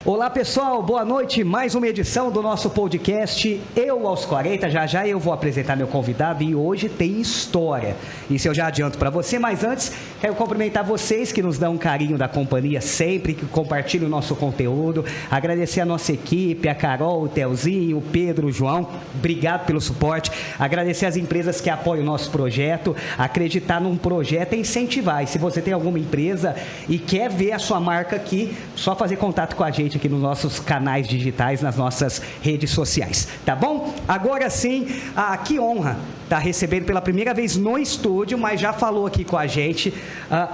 Olá pessoal, boa noite, mais uma edição do nosso podcast Eu aos 40, já eu vou apresentar meu convidado e hoje tem história, isso eu já adianto para você, mas antes quero cumprimentar vocês que nos dão um carinho da companhia sempre, que compartilham o nosso conteúdo, agradecer a nossa equipe, a Carol, o Telzinho, o Pedro, o João, obrigado pelo suporte, agradecer as empresas que apoiam o nosso projeto, acreditar num projeto é incentivar, e se você tem alguma empresa e quer ver a sua marca aqui, só fazer contato com a gente aqui nos nossos canais digitais, nas nossas redes sociais, tá bom? Agora sim, que honra estar recebendo pela primeira vez no estúdio, mas já falou aqui com a gente,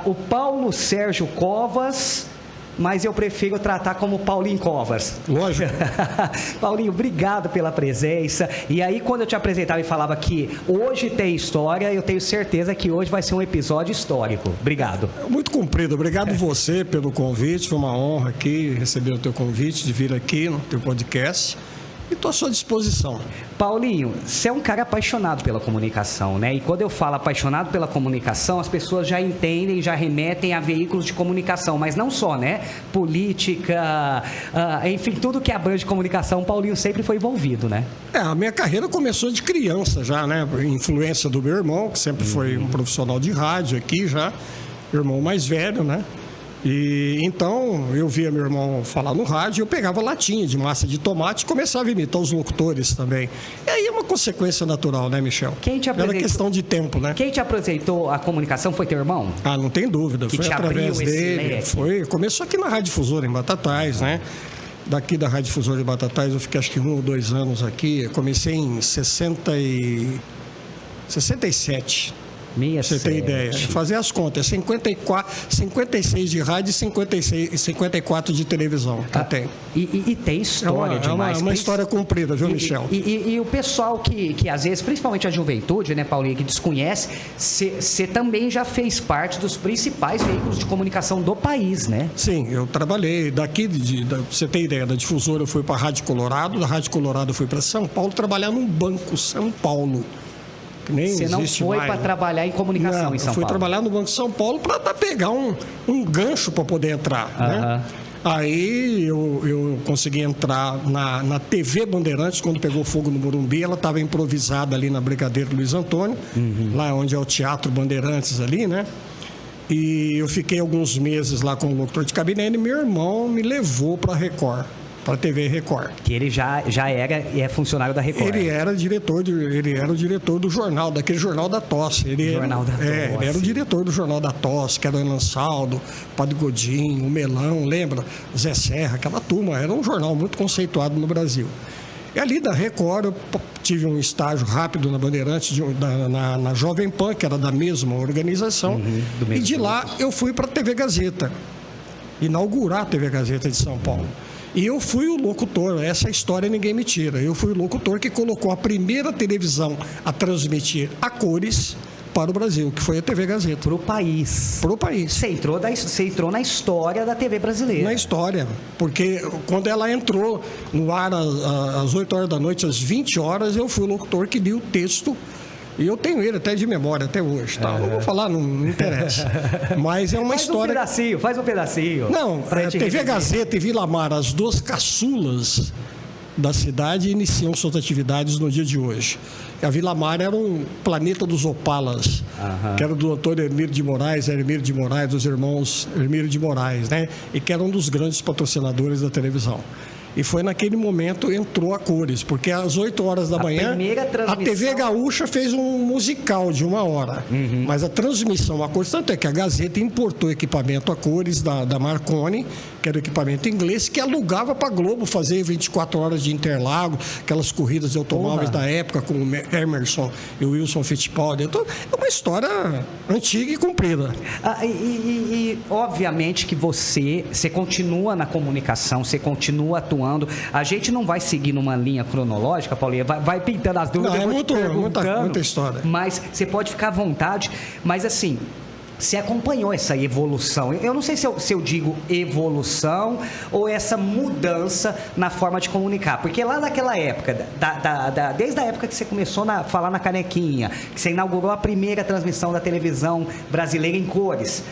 o Paulo Sérgio Covas, mas eu prefiro tratar como Paulinho Covas. Lógico. Paulinho, obrigado pela presença. E aí, quando eu te apresentava e falava que hoje tem história, eu tenho certeza que hoje vai ser um episódio histórico. Obrigado. Muito cumprido. Obrigado você pelo convite. Foi uma honra aqui receber o teu convite de vir aqui no teu podcast. E estou à sua disposição. Paulinho, você é um cara apaixonado pela comunicação, né? E quando eu falo apaixonado pela comunicação, as pessoas já entendem, já remetem a veículos de comunicação, mas não só, né? Política, enfim, tudo que abrange comunicação, o Paulinho sempre foi envolvido, né? A minha carreira começou de criança já, né? Influência do meu irmão, que sempre foi um profissional de rádio aqui já, irmão mais velho, né? E então eu via meu irmão falar no rádio, eu pegava latinha de massa de tomate e começava a imitar os locutores também. E aí é uma consequência natural, né, Michel? Era questão de tempo, né? Quem te apresentou a comunicação foi teu irmão? Não tem dúvida. Que foi através dele. Começou aqui na Rádio Difusora, em Batatais, né? Daqui da Rádio Difusora de Batatais, eu fiquei acho que 1 ou 2 anos aqui. Eu comecei em 67. Você tem ideia? Fazer as contas, 56 de rádio e 54 de televisão. Tem. E tem história demais. É uma história comprida, viu, Michel? E o pessoal que às vezes, principalmente a juventude, né, Paulinho, que desconhece, você também já fez parte dos principais veículos de comunicação do país, né? Sim, eu trabalhei daqui, você tem ideia, da Difusora eu fui para a Rádio Colorado, da Rádio Colorado eu fui para São Paulo, trabalhar num banco São Paulo. Você não foi para trabalhar em comunicação em São Paulo? Eu fui trabalhar no Banco de São Paulo para pegar um gancho para poder entrar, né? Aí eu consegui entrar na TV Bandeirantes, quando pegou fogo no Morumbi, ela estava improvisada ali na Brigadeiro Luiz Antônio, lá onde é o Teatro Bandeirantes ali, né? E eu fiquei alguns meses lá como locutor de cabine, e meu irmão me levou para a Record. Para a TV Record. Que ele já era e é funcionário da Record. Ele era o diretor do jornal, daquele Jornal da Tosse. Ele era o diretor do Jornal da Tosse, que era o Elansaldo, Padre Godinho, o Melão, lembra? Zé Serra, aquela turma. Era um jornal muito conceituado no Brasil. E ali da Record eu tive um estágio rápido na Bandeirantes, na Jovem Pan, que era da mesma organização. E de lá eu fui para a TV Gazeta, inaugurar a TV Gazeta de São Paulo. E eu fui o locutor, essa história ninguém me tira. Eu fui o locutor que colocou a primeira televisão a transmitir a cores para o Brasil, que foi a TV Gazeta. Para o país. Para o país. Você entrou na história da TV brasileira. Na história, porque quando ela entrou no ar às 8 horas da noite, às 20 horas, eu fui o locutor que lia o texto. E eu tenho ele até de memória, até hoje. Tá? Não vou falar, não interessa. Mas é uma história... Faz um pedacinho. Não, TV Gazeta e Vila Mara, as duas caçulas da cidade, iniciam suas atividades no dia de hoje. A Vila Mara era um planeta dos Opalas, que era do Antônio Hermílio de Moraes, dos irmãos Hermílio de Moraes, né? E que era um dos grandes patrocinadores da televisão. E foi naquele momento entrou a cores, porque às 8 horas da manhã a TV Gaúcha fez um musical de 1 hora. Mas a transmissão a cores, tanto é que a Gazeta importou equipamento a cores da Marconi, que era o equipamento inglês, que alugava para a Globo fazer 24 horas de Interlagos, aquelas corridas de automóveis da época com o Emerson e o Wilson Fittipaldi. Então, é uma história antiga e comprida. E obviamente que você continua na comunicação, você continua atuando. A gente não vai seguir numa linha cronológica, Paulinha, vai pintando as dúvidas. Não, muita história. Mas você pode ficar à vontade. Mas assim, Você acompanhou essa evolução. Eu não sei se eu digo evolução ou essa mudança na forma de comunicar. Porque lá naquela época, desde a época que você começou a falar na canequinha, que você inaugurou a primeira transmissão da televisão brasileira em cores,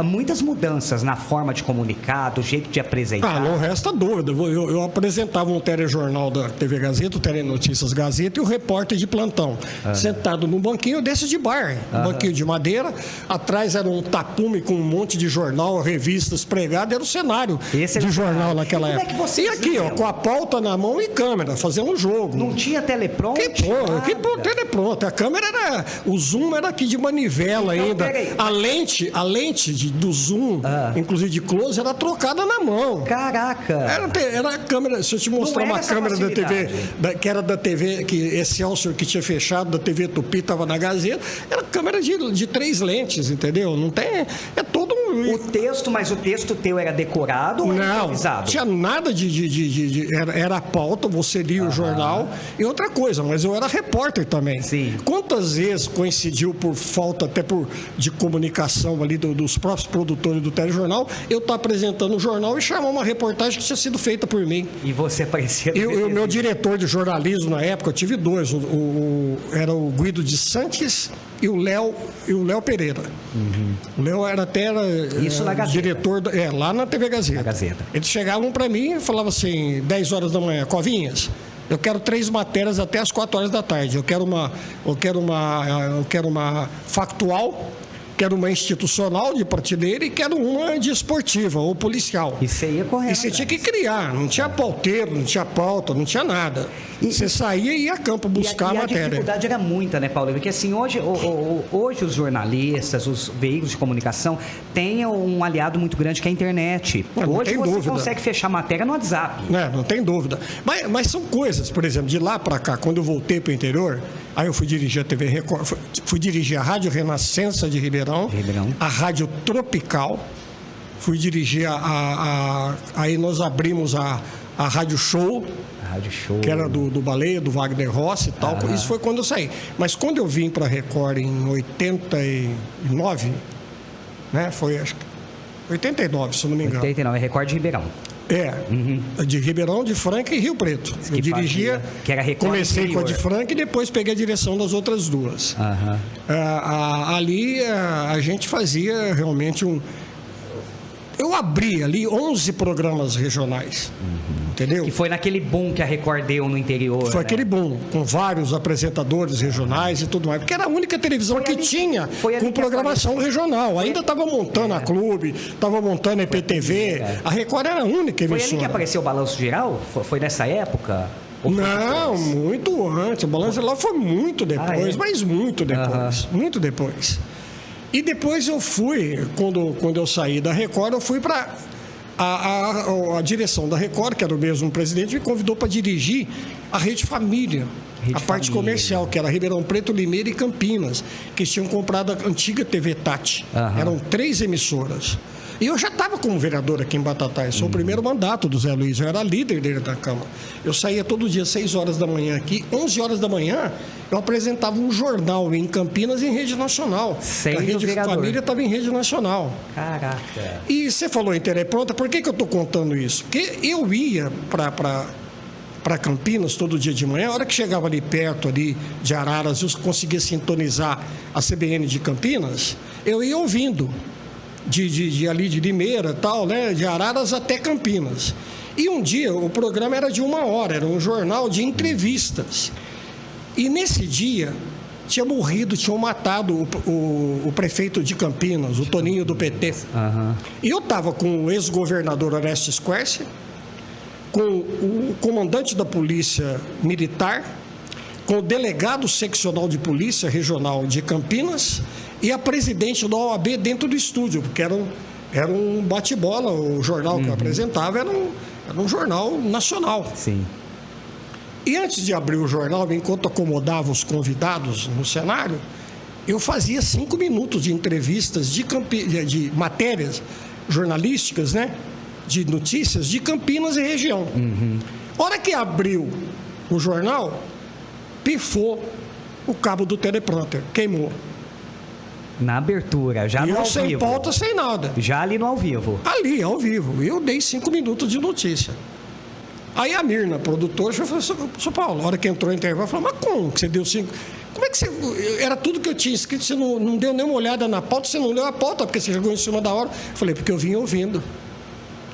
muitas mudanças na forma de comunicar, do jeito de apresentar. Não resta dúvida. Eu apresentava um telejornal da TV Gazeta, o Telenotícias Gazeta, e o repórter de plantão, sentado num banquinho desse de bar, um banquinho de madeira, atrás era um tapume com um monte de jornal, revistas pregadas, era o cenário de jornal naquela época. E aqui, com a pauta na mão e câmera, fazendo um jogo. Não tinha teleprompter? Que teleprompter? A câmera era... O zoom era aqui de manivela ainda. A lente do zoom, inclusive de close, era trocada na mão. Caraca! Era a câmera... Se eu te mostrar uma câmera da TV, que era da TV, que Excelsior, que tinha fechado, da TV Tupi, estava na Gazeta, era câmera de 3 lentes, entendeu? Não tem... É todo um... O texto, mas o texto teu era decorado ou era improvisado? Não tinha nada era a pauta, você lia o jornal. E outra coisa, mas eu era repórter também. Sim. Quantas vezes coincidiu por falta até de comunicação ali dos próprios produtores do telejornal, eu estar apresentando o jornal e chamar uma reportagem que tinha sido feita por mim. E você aparecia... E o meu diretor de jornalismo na época, eu tive 2. Era o Guido de Santos e o Léo Pereira. O Léo era Isso na Gazeta. Diretor lá na TV Gazeta. Na Gazeta. Eles chegavam para mim e falavam assim, 10 horas da manhã, Covinhas, eu quero 3 matérias até as 4 horas da tarde. Eu quero uma factual, quero uma institucional de prateleira e quero uma de esportiva ou policial. E você ia correndo. E você tinha que criar, não tinha pauteiro, não tinha pauta, não tinha nada. Você saía e ia a campo buscar a matéria. A dificuldade era muita, né, Paulo? Porque assim, hoje os jornalistas, os veículos de comunicação têm um aliado muito grande que é a internet. Hoje você consegue fechar matéria no WhatsApp. Não tem dúvida. Mas são coisas, por exemplo, de lá para cá, quando eu voltei para o interior, aí eu fui dirigir a TV Record, fui dirigir a Rádio Renascença de Ribeirão. A Rádio Tropical, fui dirigir aí nós abrimos a Rádio Show, que era do Baleia, do Wagner Rossi e tal. Isso foi quando eu saí. Mas quando eu vim para a Record em 89, né, foi acho que 89, se eu não me engano. 89, é Record de Ribeirão. De Ribeirão, de Franca e Rio Preto. Eu dirigia, que era Record comecei interior. com a de Franca e depois peguei a direção das outras 2. Ali a gente fazia realmente eu abri ali 11 programas regionais, entendeu? Que foi naquele boom que a Record deu no interior. Foi aquele boom, com vários apresentadores regionais e tudo mais, porque era a única televisão que tinha com programação regional. Ainda estava montando a Clube, estava montando a EPTV, a Record era a única emissora. Foi ali que apareceu o Balanço Geral? Foi nessa época? Não, muito antes. O Balanço Geral foi muito depois, mas muito depois. Muito depois. E depois eu fui, quando eu saí da Record, eu fui para a direção da Record, que era o mesmo presidente, me convidou para dirigir a Rede Família, a parte comercial, que era Ribeirão Preto, Limeira e Campinas, que tinham comprado a antiga TV Tati. Eram 3 emissoras. E eu já estava como vereador aqui em Batatais. Sou o primeiro mandato do Zé Luiz. Eu era líder dele da Câmara. Eu saía todo dia, 6 horas da manhã aqui. 11 horas da manhã, eu apresentava um jornal em Campinas em rede nacional. A Rede Família estava em rede nacional. Caraca. E você falou em Telepronta. Por que eu estou contando isso? Porque eu ia para Campinas todo dia de manhã. A hora que chegava ali perto ali de Araras, eu conseguia sintonizar a CBN de Campinas, eu ia ouvindo. Ali de Limeira, tal, né? De Araras até Campinas. E um dia o programa era de 1 hora, era um jornal de entrevistas. E nesse dia tinham matado o prefeito de Campinas, o Toninho do PT. E eu estava com o ex-governador Orestes Quercia, com o comandante da Polícia Militar, com o delegado seccional de Polícia Regional de Campinas e a presidente da OAB dentro do estúdio, porque era um bate-bola, o jornal que eu apresentava era um jornal nacional. Sim. E antes de abrir o jornal, enquanto acomodava os convidados no cenário, eu fazia 5 minutos de entrevistas, de matérias jornalísticas, né? De notícias de Campinas e região. Hora que abriu o jornal, pifou o cabo do teleprompter, queimou. Na abertura, já E no eu ao sem vivo. pauta, sem nada. Já ali no ao vivo. Ali, ao vivo. Eu dei 5 minutos de notícia. Aí a Mirna, produtora, já falou: São Paulo, a hora que entrou o intervalo, falou: mas como que você deu 5? Como é que você... Era tudo que eu tinha escrito, você não deu nenhuma olhada na pauta, você não leu a pauta, porque você jogou em cima da hora. Eu falei: porque eu vim ouvindo.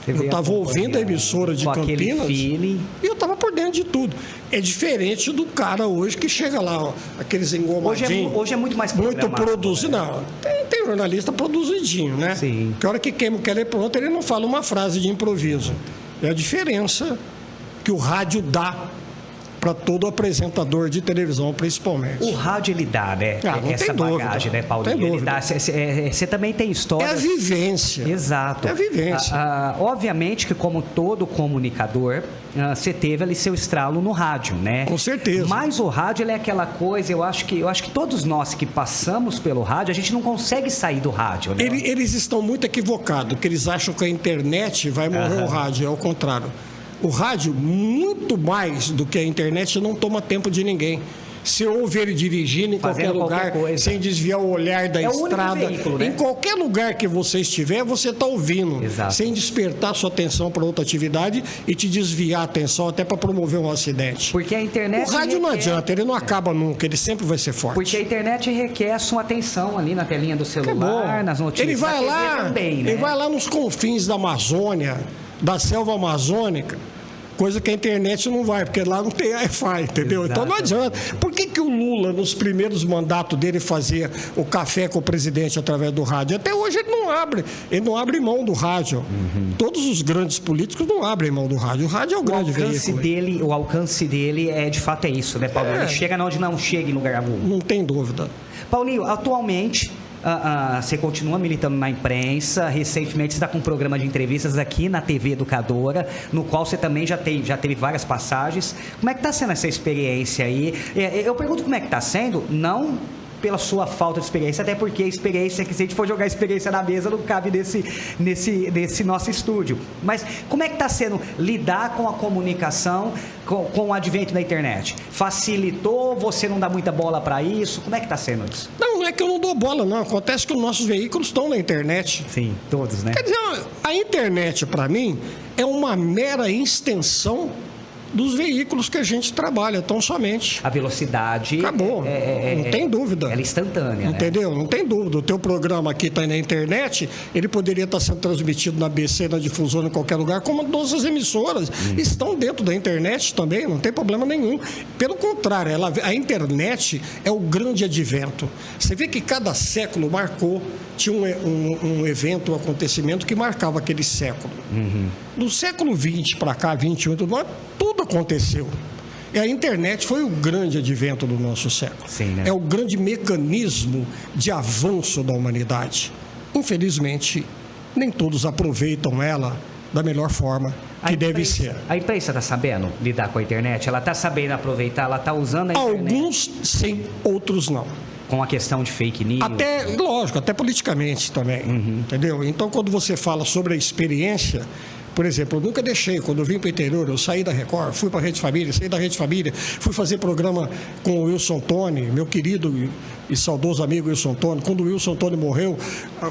Eu estava ouvindo a emissora de Campinas e eu estava por dentro de tudo. É diferente do cara hoje que chega lá, ó, aqueles engomadinhos. Hoje é muito mais muito programado, produzido. né? Não, tem jornalista produzidinho, né? Sim. Que a hora que queima o que é pronto, ele não fala uma frase de improviso. É a diferença que o rádio dá para todo apresentador de televisão, principalmente. O rádio, ele dá, né? Ah, não Essa tem dúvida, bagagem, né, Paulo? não tem dúvida. Você também tem história. É a vivência. Exato. É a vivência. Obviamente que, como todo comunicador, você teve ali seu estralo no rádio, né? Com certeza. Mas o rádio, ele é aquela coisa, eu acho que todos nós que passamos pelo rádio, a gente não consegue sair do rádio, né? Eles estão muito equivocados, porque eles acham que a internet vai morrer o rádio, é o contrário. O rádio, muito mais do que a internet, não toma tempo de ninguém. Se ouve ele dirigindo em qualquer lugar, sem desviar o olhar da estrada, o único veículo, né? Em qualquer lugar que você estiver, você está ouvindo. Exato. Sem despertar sua atenção para outra atividade e te desviar a atenção até para promover um acidente. Porque a internet... O rádio não adianta, ele não acaba nunca, ele sempre vai ser forte. Porque a internet requer sua atenção ali na telinha do celular, nas notícias. Ele vai lá, também, né? ele vai lá nos confins da Amazônia, da selva amazônica, coisa que a internet não vai, porque lá não tem Wi-Fi, entendeu? Exato. Então não adianta. Por que o Lula, nos primeiros mandatos dele, fazia o café com o presidente através do rádio? Até hoje ele não abre mão do rádio. Todos os grandes políticos não abrem mão do rádio. O rádio é o grande veículo. O alcance dele de fato é isso, né, Paulo? Ele chega onde não chega em lugar algum. Não tem dúvida. Paulinho, atualmente... você continua militando na imprensa. Recentemente você está com um programa de entrevistas aqui na TV Educadora, no qual você também já teve várias passagens. Como é que está sendo essa experiência aí? Eu pergunto como é que está sendo, não pela sua falta de experiência, até porque a experiência, que se a gente for jogar a experiência na mesa, não cabe nesse nosso estúdio. Mas como é que está sendo lidar com a comunicação com o advento da internet? Facilitou? Você não dá muita bola para isso? Como é que está sendo isso? Não é que eu não dou bola, não. Acontece que os nossos veículos estão na internet. Sim, todos, né? Quer dizer, a internet, para mim, é uma mera extensão dos veículos que a gente trabalha, tão somente. A velocidade... Acabou, não tem dúvida. Ela é instantânea, entendeu? Né? Não tem dúvida. O teu programa aqui está na internet, ele poderia estar sendo transmitido na ABC, na difusora, em qualquer lugar, como todas as emissoras estão dentro da internet também, não tem problema nenhum. Pelo contrário, a internet é o grande advento. Você vê que cada século tinha um evento, um acontecimento que marcava aquele século. Do século XX para cá, 21, tudo aconteceu. E a internet foi o grande advento do nosso século. Sim, né? É o grande mecanismo de avanço da humanidade. Infelizmente, nem todos aproveitam ela da melhor forma que deve ser. A imprensa está sabendo lidar com a internet? Ela está sabendo aproveitar? Ela está usando a internet? Alguns sim, outros não. Com a questão de fake news? Lógico, até politicamente também. Entendeu? Então, quando você fala sobre a experiência... Por exemplo, eu nunca deixei, quando eu vim para o interior, eu saí da Record, fui para a Rede Família, saí da Rede Família, fui fazer programa com o Wilson Toni, meu querido e saudoso amigo Wilson Toni. Quando o Wilson Toni morreu,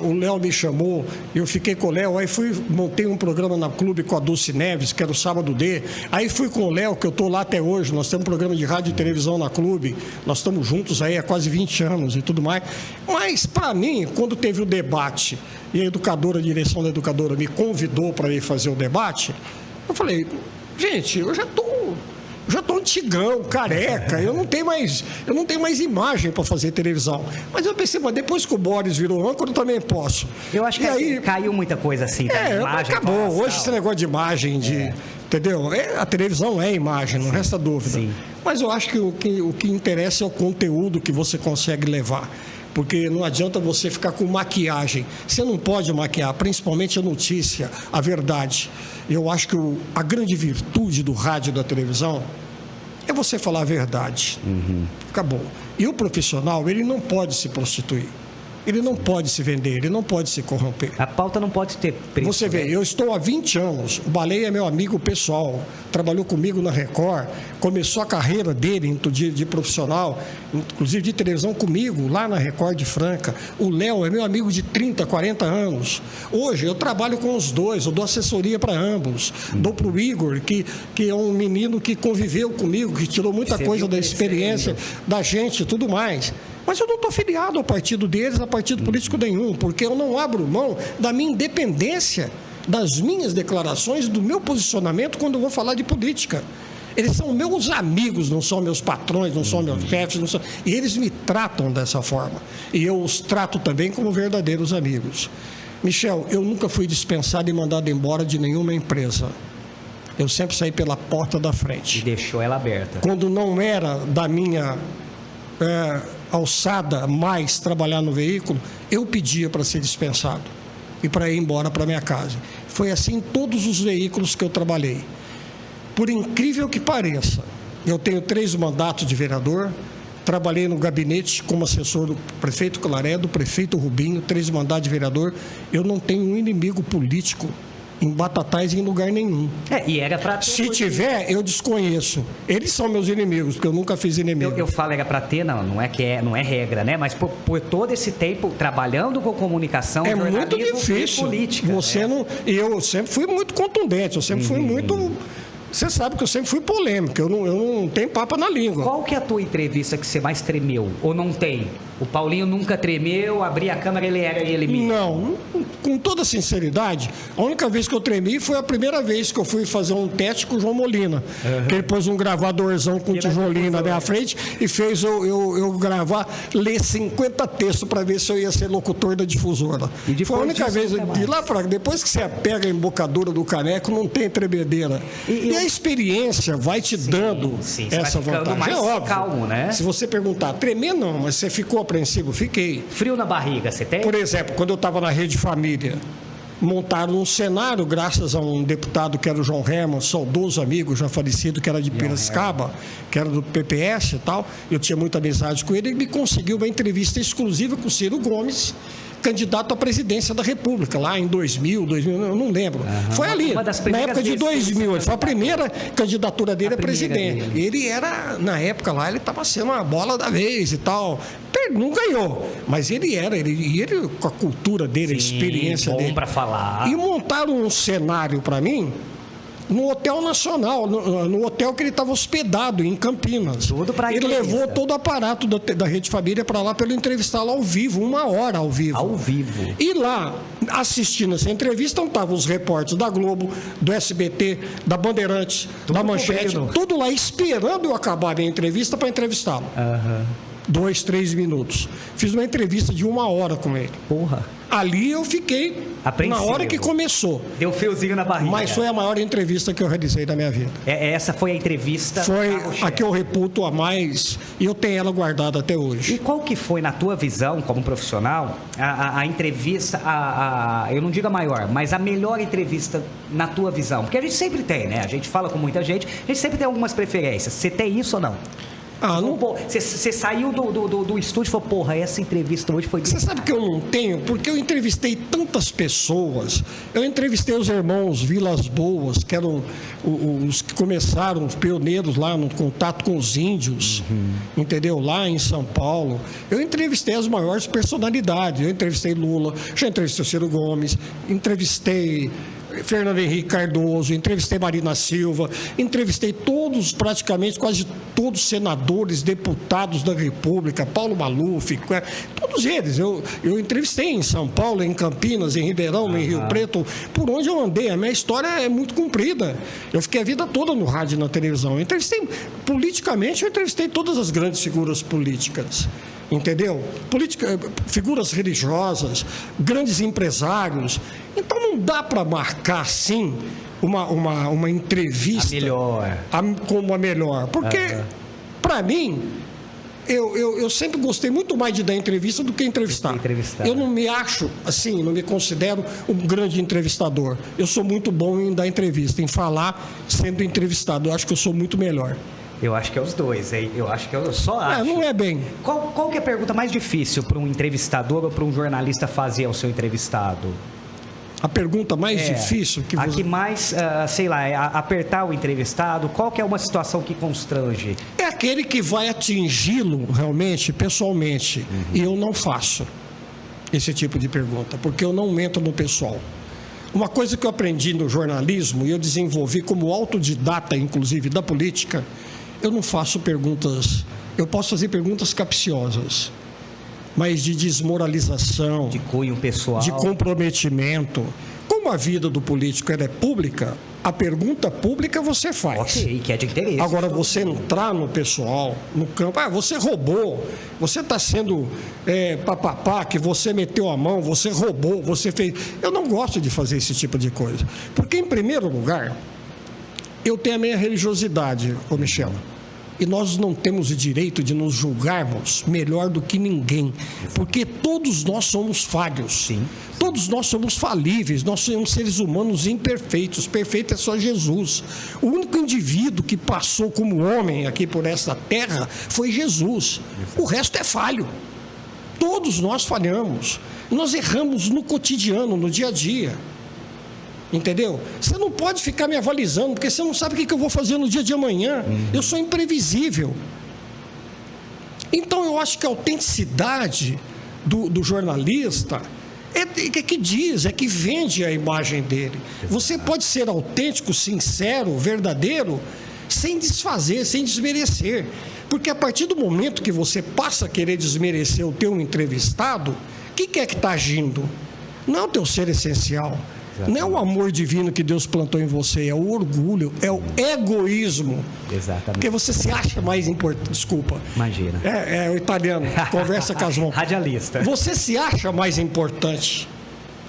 o Léo me chamou, eu fiquei com o Léo, aí montei um programa na Clube com a Dulce Neves, que era o Sábado D. Aí fui com o Léo, que eu estou lá até hoje, nós temos um programa de rádio e televisão na Clube, nós estamos juntos aí há quase 20 anos e tudo mais. Mas, para mim, quando teve o debate, e a direção da Educadora me convidou para ir fazer o debate, eu falei, gente, eu já estou antigão, careca, eu não tenho mais imagem para fazer televisão. Mas eu pensei, mas depois que o Boris virou âncora, eu também posso. Eu acho que aí caiu muita coisa assim. Imagem, acabou. Hoje esse negócio de imagem, entendeu? A televisão é imagem, não resta dúvida. Sim. Mas eu acho que o que interessa é o conteúdo que você consegue levar. Porque não adianta você ficar com maquiagem. Você não pode maquiar, principalmente a notícia, a verdade. Eu acho que a grande virtude do rádio e da televisão é você falar a verdade. Acabou. E o profissional, ele não pode se prostituir. ele não pode se vender, ele não pode se corromper. A pauta não pode ter preço. Você vê, eu estou há 20 anos, o Baleia é meu amigo pessoal, trabalhou comigo na Record, começou a carreira dele de profissional, inclusive de televisão comigo, lá na Record de Franca. O Léo é meu amigo de 30, 40 anos. Hoje eu trabalho com os dois, eu dou assessoria para ambos. Dou para o Igor, que é um menino que conviveu comigo, que tirou muita coisa da experiência da gente e tudo mais. Mas eu não estou filiado ao partido deles, a partido político nenhum, porque eu não abro mão da minha independência, das minhas declarações, do meu posicionamento quando eu vou falar de política. Eles são meus amigos, não são meus patrões, não são meus chefes, e eles me tratam dessa forma. E eu os trato também como verdadeiros amigos. Michel, eu nunca fui dispensado e mandado embora de nenhuma empresa. Eu sempre saí pela porta da frente. E deixou ela aberta. Quando não era da minha alçada mais trabalhar no veículo, eu pedia para ser dispensado e para ir embora para minha casa. Foi assim em todos os veículos que eu trabalhei. Por incrível que pareça, eu tenho 3 mandatos de vereador, trabalhei no gabinete como assessor do prefeito Claré, do prefeito Rubinho, 3 mandatos de vereador. Eu não tenho um inimigo político em Batatais em lugar nenhum. E era para ter. Se tiver, eu desconheço. Eles são meus inimigos, porque eu nunca fiz inimigo. Eu falo era para ter, não é regra, né? Mas por todo esse tempo trabalhando com comunicação, é muito difícil. E política. Você não. Eu sempre fui muito contundente, eu sempre fui muito. Você sabe que eu sempre fui polêmico, eu não tenho papo na língua. Qual que é a tua entrevista que você mais tremeu? Ou não tem? O Paulinho nunca tremeu, abria a câmera, ele era ele mesmo? Não, com toda sinceridade, a única vez que eu tremi foi a primeira vez que eu fui fazer um teste com o João Molina. Que ele pôs um gravadorzão com tijolinho na minha frente e fez eu gravar, ler 50 textos para ver se eu ia ser locutor da difusora. Foi a única vez, de lá para depois que você pega a embocadura do caneco, não tem tremedeira. E a experiência vai te dando essa vantagem. Mais é óbvio. Calmo, né? Se você perguntar, tremer não, mas você ficou apreensivo? Fiquei. Frio na barriga, você tem? Por exemplo, quando eu estava na Rede Família, montaram um cenário graças a um deputado que era o João Herman, saudoso amigo, já falecido, que era de Piracicaba, que era do PPS e tal. Eu tinha muita amizade com ele, ele me conseguiu uma entrevista exclusiva com o Ciro Gomes, candidato à presidência da República, lá em 2000, eu não lembro. Foi ali, na época de 2000, foi a primeira candidatura dele a presidente. Ele era, na época lá, ele estava sendo a bola da vez e tal. Não ganhou, mas ele com a cultura dele, a experiência dele. Para falar. E montaram um cenário para mim no Hotel Nacional, no hotel que ele estava hospedado em Campinas. Tudo para ele levou todo o aparato da Rede Família para lá para ele entrevistá-lo ao vivo, 1 hora ao vivo. Ao vivo. E lá, assistindo essa entrevista, estavam os repórteres da Globo, do SBT, da Bandeirantes, da Manchete, tudo lá esperando eu acabar a minha entrevista para entrevistá-lo. 2, 3 minutos. Fiz uma entrevista de 1 hora com ele. Porra. Ali eu fiquei na hora que começou. Deu fiozinho na barriga. Mas foi a maior entrevista que eu realizei na minha vida. Essa foi a entrevista? Foi a que eu reputo a mais e eu tenho ela guardada até hoje. E qual que foi, na tua visão, como profissional, a entrevista, eu não digo a maior, mas a melhor entrevista na tua visão? Porque a gente sempre tem, né? A gente fala com muita gente, a gente sempre tem algumas preferências. Você tem isso ou não? Você saiu do estúdio e falou, porra, essa entrevista hoje foi... Você sabe que eu não tenho? Porque eu entrevistei tantas pessoas. Eu entrevistei os irmãos Vilas Boas, que eram os que começaram, os pioneiros lá no contato com os índios, entendeu? Lá em São Paulo. Eu entrevistei as maiores personalidades. Eu entrevistei Lula, já entrevistei o Ciro Gomes, entrevistei Fernando Henrique Cardoso, entrevistei Marina Silva, entrevistei todos, praticamente quase todos os senadores, deputados da República, Paulo Maluf, todos eles. Eu entrevistei em São Paulo, em Campinas, em Ribeirão, em Rio Preto, por onde eu andei. A minha história é muito comprida. Eu fiquei a vida toda no rádio e na televisão. Politicamente, eu entrevistei todas as grandes figuras políticas. Entendeu? Figuras religiosas, grandes empresários. Então não dá para marcar assim uma entrevista como a melhor. Porque, para mim, eu sempre gostei muito mais de dar entrevista do que entrevistar. Eu não me acho, assim, não me considero um grande entrevistador. Eu sou muito bom em dar entrevista, em falar sendo entrevistado. Eu acho que eu sou muito melhor. Eu acho que é os dois, hein? Eu acho que eu só acho. Não é bem. Qual que é a pergunta mais difícil para um entrevistador ou para um jornalista fazer ao seu entrevistado? A pergunta mais difícil que você... A que mais, sei lá, é apertar o entrevistado, qual que é uma situação que constrange? É aquele que vai atingi-lo realmente, pessoalmente. E eu não faço esse tipo de pergunta, porque eu não entro no pessoal. Uma coisa que eu aprendi no jornalismo, e eu desenvolvi como autodidata, inclusive, da política, eu não faço perguntas... Eu posso fazer perguntas capciosas, mas de desmoralização, de cunho pessoal, de comprometimento. Como a vida do político ela é pública, a pergunta pública você faz. Ok, que é de interesse. Agora, você entrar no pessoal, no campo, você roubou, você está sendo papapá, que você meteu a mão, você roubou, você fez... Eu não gosto de fazer esse tipo de coisa. Porque, em primeiro lugar, eu tenho a minha religiosidade, ô Michel. E nós não temos o direito de nos julgarmos melhor do que ninguém, porque todos nós somos falhos. Sim. Todos nós somos falíveis, nós somos seres humanos imperfeitos. Perfeito é só Jesus. O único indivíduo que passou como homem aqui por esta terra foi Jesus. O resto é falho. Todos nós falhamos. Nós erramos no cotidiano, no dia a dia. Entendeu? Você não pode ficar me avalizando, porque você não sabe o que eu vou fazer no dia de amanhã. Eu sou imprevisível. Então, eu acho que a autenticidade do jornalista é que diz, é que vende a imagem dele. Você pode ser autêntico, sincero, verdadeiro, sem desfazer, sem desmerecer. Porque a partir do momento que você passa a querer desmerecer o teu entrevistado, o que é que está agindo? Não é o teu ser essencial. Exatamente. Não é o amor divino que Deus plantou em você, é o orgulho, é o egoísmo. Exatamente. Porque você se acha mais importante. Desculpa. Imagina. É o italiano, conversa com as mãos. Radialista. Você se acha mais importante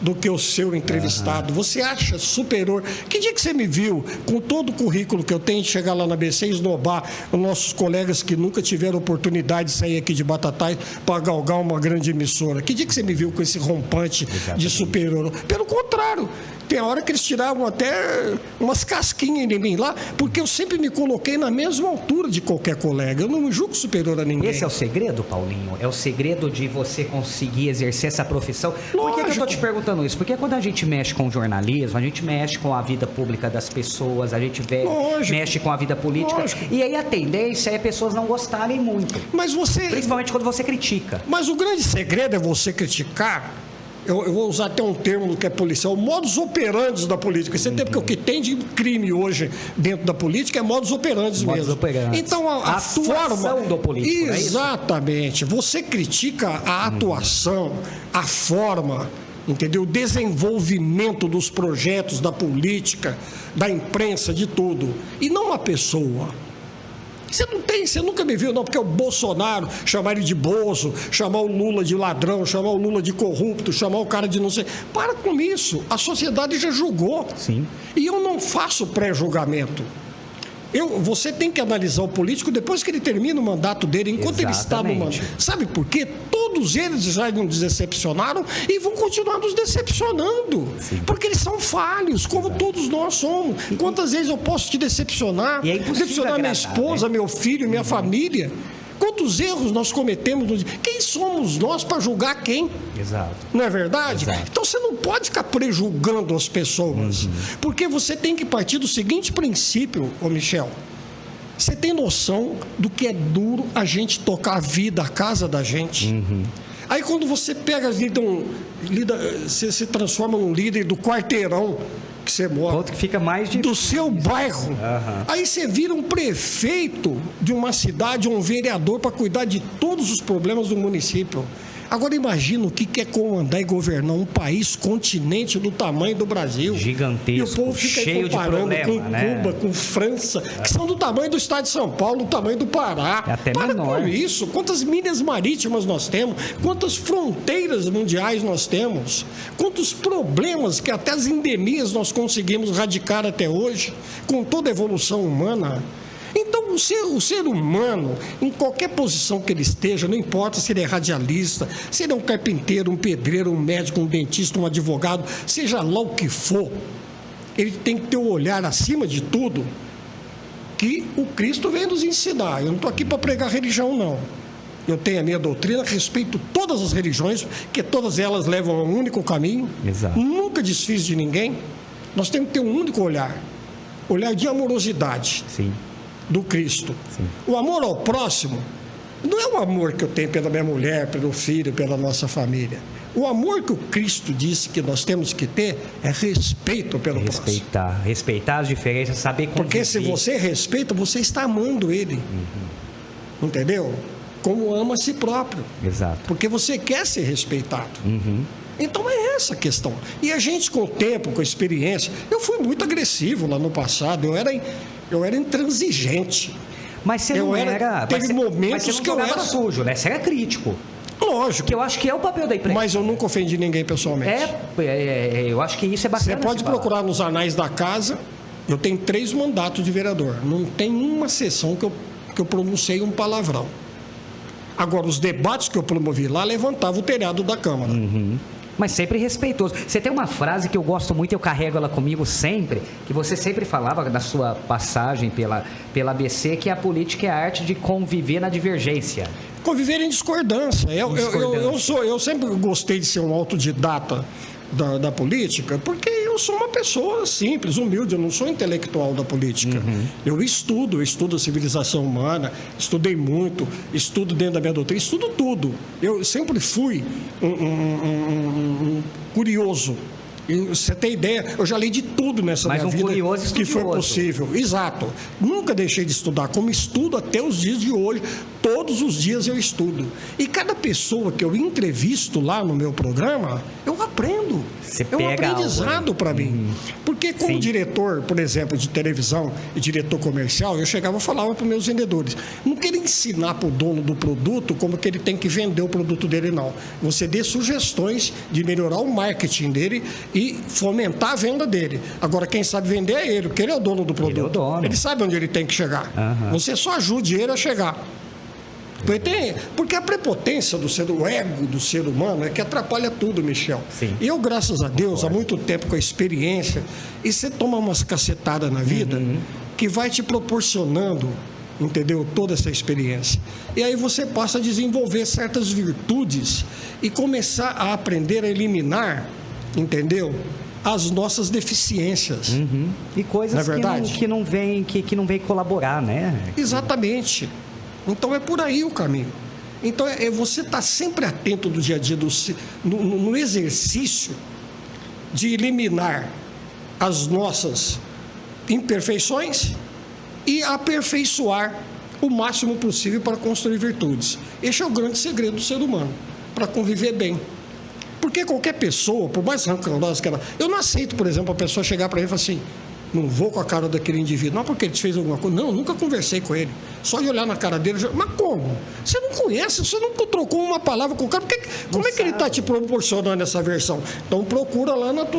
do que o seu entrevistado. Você acha superior. Que dia que você me viu, com todo o currículo que eu tenho, de chegar lá na BC e esnobar os nossos colegas que nunca tiveram oportunidade de sair aqui de Batatais para galgar uma grande emissora? Que dia que você me viu com esse rompante de superior? Pelo contrário, tem hora que eles tiravam até umas casquinhas de mim lá, porque eu sempre me coloquei na mesma altura de qualquer colega. Eu não me julgo superior a ninguém. Esse é o segredo, Paulinho? É o segredo de você conseguir exercer essa profissão? Por que eu estou te perguntando isso? Porque quando a gente mexe com o jornalismo, a gente mexe com a vida pública das pessoas, a gente mexe com a vida política. Lógico. E aí a tendência é pessoas não gostarem muito. Mas principalmente quando você critica. Mas o grande segredo é você criticar. Eu vou usar até um termo que é policial, o modus operandi da política. Você tem, porque o que tem de crime hoje dentro da política é modus operandi mesmo. Operandi. Então, a forma do político, exatamente. Você critica a atuação, a forma, entendeu? O desenvolvimento dos projetos, da política, da imprensa, de tudo. E não a pessoa. Você nunca me viu, não, porque o Bolsonaro, chamar ele de Bozo, chamar o Lula de ladrão, chamar o Lula de corrupto, chamar o cara de não sei... Para com isso, a sociedade já julgou. Sim. E eu não faço pré-julgamento. Você tem que analisar o político depois que ele termina o mandato dele, enquanto ele está no mandato. Sabe por quê? Todos eles já nos decepcionaram e vão continuar nos decepcionando. Sim. Porque eles são falhos, como todos nós somos. Quantas vezes eu posso te decepcionar? E é decepcionar minha esposa, meu filho, minha família. Quantos erros nós cometemos? Quem somos nós para julgar quem? Exato. Não é verdade? Exato. Então você não pode ficar prejulgando as pessoas. Porque você tem que partir do seguinte princípio, ô Michel. Você tem noção do que é duro a gente tocar a vida, a casa da gente? Aí quando você pega você se transforma num líder do quarteirão que você mora, outro que fica mais de... do seu bairro. Aí você vira um prefeito de uma cidade, um vereador para cuidar de todos os problemas do município. Agora imagina o que é comandar e governar um país, continente do tamanho do Brasil. Gigantesco, e o povo fica cheio comparando de problema, com Cuba, com França, que são do tamanho do estado de São Paulo, do tamanho do Pará. É até Para menor. com isso. Quantas milhas marítimas nós temos? Quantas fronteiras mundiais nós temos? Quantos problemas que até as endemias nós conseguimos erradicar até hoje, com toda a evolução humana? Então, o ser humano, em qualquer posição que ele esteja, não importa se ele é radialista, se ele é um carpinteiro, um pedreiro, um médico, um dentista, um advogado, seja lá o que for, ele tem que ter um olhar, acima de tudo, que o Cristo vem nos ensinar. Eu não estou aqui para pregar religião, não. Eu tenho a minha doutrina, respeito todas as religiões, porque todas elas levam a um único caminho. Exato. Nunca desfiz de ninguém. Nós temos que ter um único olhar de amorosidade. Sim. Do Cristo. Sim. O amor ao próximo não é o amor que eu tenho pela minha mulher, pelo filho, pela nossa família. O amor que o Cristo disse que nós temos que ter é respeito pelo próximo. Respeitar as diferenças, saber conviver. Porque se você respeita, você está amando ele. Entendeu? Como ama a si próprio. Exato. Porque você quer ser respeitado. Então é essa a questão. E a gente, com o tempo, com a experiência, eu fui muito agressivo lá no passado, eu era intransigente. Mas você não era. Teve momentos que eu era sujo, né? Você era crítico. Lógico. Que eu acho que é o papel da imprensa. Mas eu nunca ofendi ninguém pessoalmente. Eu acho que isso é bacana. Você pode procurar nos anais da casa. Eu tenho 3 mandatos de vereador. Não tem uma sessão que eu pronunciei um palavrão. Agora, os debates que eu promovi lá levantavam o telhado da Câmara. Mas sempre respeitoso. Você tem uma frase que eu gosto muito, eu carrego ela comigo sempre, que você sempre falava da sua passagem pela ABC, que a política é a arte de conviver na divergência. Conviver em discordância. Eu sempre gostei de ser um autodidata da política, porque eu sou uma pessoa simples, humilde, eu não sou intelectual da política. Eu estudo a civilização humana, estudei muito, estudo dentro da minha doutrina, estudo tudo. Eu sempre fui um curioso. E você tem ideia, eu já li de tudo nessa minha vida que foi possível. Exato. Nunca deixei de estudar, como estudo até os dias de hoje. Todos os dias eu estudo. E cada pessoa que eu entrevisto lá no meu programa, eu aprendo. É um aprendizado para mim. Porque como diretor, por exemplo, de televisão e diretor comercial, eu chegava e falava para os meus vendedores, não queria ensinar para o dono do produto como que ele tem que vender o produto dele, não. Você dê sugestões de melhorar o marketing dele e fomentar a venda dele. Agora, quem sabe vender é ele, porque ele é o dono do produto. Ele é o dono. Ele sabe onde ele tem que chegar. Você só ajude ele a chegar. Porque a prepotência o ego do ser humano é que atrapalha tudo, Michel. Sim. E eu, graças a Deus, há muito tempo com a experiência, e você toma umas cacetadas na vida que vai te proporcionando, entendeu, toda essa experiência. E aí você passa a desenvolver certas virtudes e começar a aprender a eliminar, entendeu, as nossas deficiências. E coisas que não vêm colaborar, né? Exatamente. Então é por aí o caminho. Então você estar sempre atento do dia a dia, no exercício de eliminar as nossas imperfeições e aperfeiçoar o máximo possível para construir virtudes. Esse é o grande segredo do ser humano, para conviver bem. Porque qualquer pessoa, por mais rancorosa que ela... Eu não aceito, por exemplo, a pessoa chegar para mim e falar assim, não vou com a cara daquele indivíduo, não porque ele te fez alguma coisa. Não, nunca conversei com ele. Só de olhar na cara dele, mas como? Você não conhece, você nunca trocou uma palavra com o cara. Como é que ele está te proporcionando essa versão? Então procura lá nas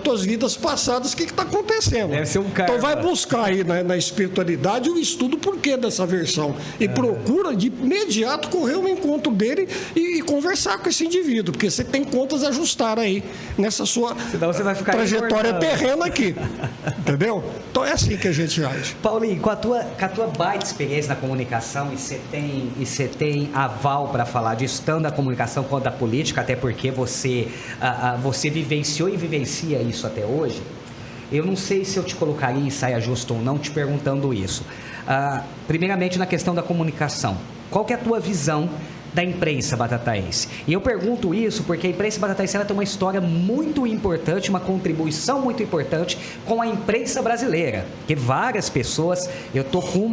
tuas vidas passadas o que está acontecendo. Deve ser um cara. Então vai buscar aí na espiritualidade o estudo porquê dessa versão. E procura de imediato correr ao encontro dele e conversar com esse indivíduo, porque você tem contas a ajustar aí nessa sua trajetória terrena aqui. Entendeu? Então é assim que a gente age. Paulinho, com a tua baita experiência na comunicação, e você tem aval para falar disso, tanto da comunicação quanto da política, até porque você vivenciou e vivencia isso até hoje, eu não sei se eu te colocaria em saia justa ou não te perguntando isso. Primeiramente, na questão da comunicação, qual que é a tua visão da imprensa batataense? E eu pergunto isso porque a imprensa batataense ela tem uma história muito importante, uma contribuição muito importante com a imprensa brasileira, que várias pessoas, eu tô com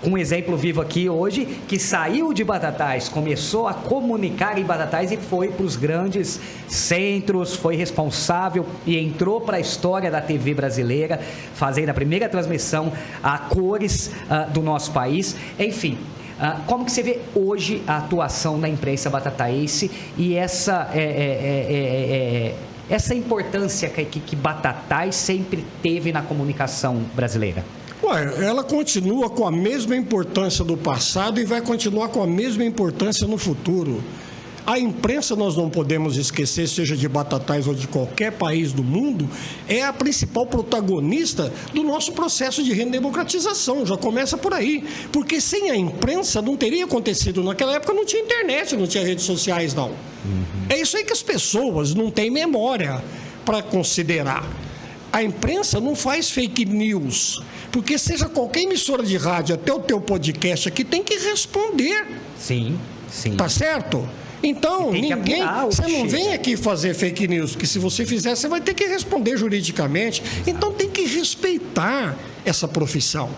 um exemplo vivo aqui hoje, que saiu de Batatais, começou a comunicar em Batatais e foi para os grandes centros, foi responsável e entrou para a história da TV brasileira, fazendo a primeira transmissão a cores do nosso país, enfim. Como que você vê hoje a atuação da imprensa batataense e essa importância que Batatais sempre teve na comunicação brasileira? Ela continua com a mesma importância do passado e vai continuar com a mesma importância no futuro. A imprensa, nós não podemos esquecer, seja de Batatais ou de qualquer país do mundo, é a principal protagonista do nosso processo de redemocratização. Já começa por aí. Porque sem a imprensa não teria acontecido. Naquela época não tinha internet, não tinha redes sociais, não. É isso aí que as pessoas não têm memória para considerar. A imprensa não faz fake news. Porque seja qualquer emissora de rádio, até o teu podcast aqui, tem que responder. Sim, sim. Tá certo? Então, você não vem aqui fazer fake news, porque se você fizer, você vai ter que responder juridicamente. Então, tem que respeitar essa profissão.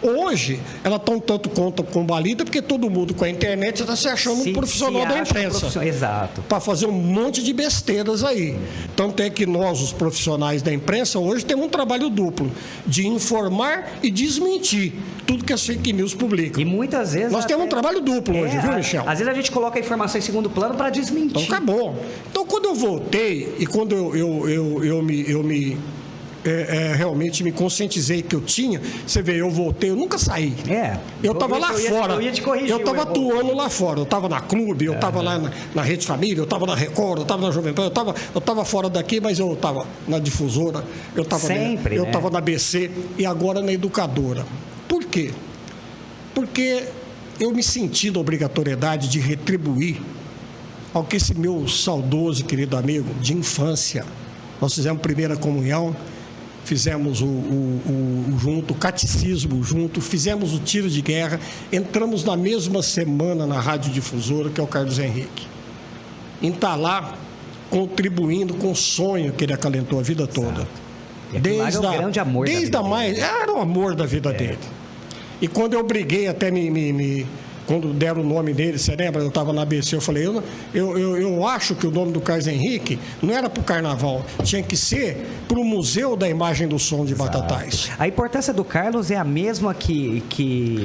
Hoje, ela está um tanto quanto combalida, porque todo mundo com a internet está se achando um profissional da imprensa. Exato. Para fazer um monte de besteiras aí. Tanto é que nós, os profissionais da imprensa, hoje temos um trabalho duplo, de informar e desmentir tudo que as fake news publicam. E muitas vezes... Nós temos um trabalho duplo hoje, viu, Michel? Às vezes a gente coloca a informação em segundo plano para desmentir. Então, acabou. Então, quando eu voltei e quando realmente me conscientizei que eu tinha, você vê, eu voltei, eu nunca saí. Eu estava lá fora. Eu ia te corrigir. Eu estava atuando lá fora. Eu estava na Clube, eu estava lá na Rede Família, eu estava na Record, eu estava na Jovem Pan, eu estava fora daqui, mas eu estava na Difusora, eu estava na ABC e agora na Educadora. Por quê? Porque eu me senti na obrigatoriedade de retribuir ao que esse meu saudoso e querido amigo de infância. Nós fizemos primeira comunhão, fizemos o catecismo junto, fizemos o tiro de guerra, entramos na mesma semana na Rádio Difusora, que é o Carlos Henrique. Em estar lá, contribuindo com o sonho que ele acalentou a vida toda. Era o amor da vida dele. E quando eu briguei, até quando deram o nome dele, você lembra? Eu estava na ABC, eu falei, eu acho que o nome do Carlos Henrique não era para o Carnaval, tinha que ser para o Museu da Imagem do Som de Batatais. A importância do Carlos é a mesma que...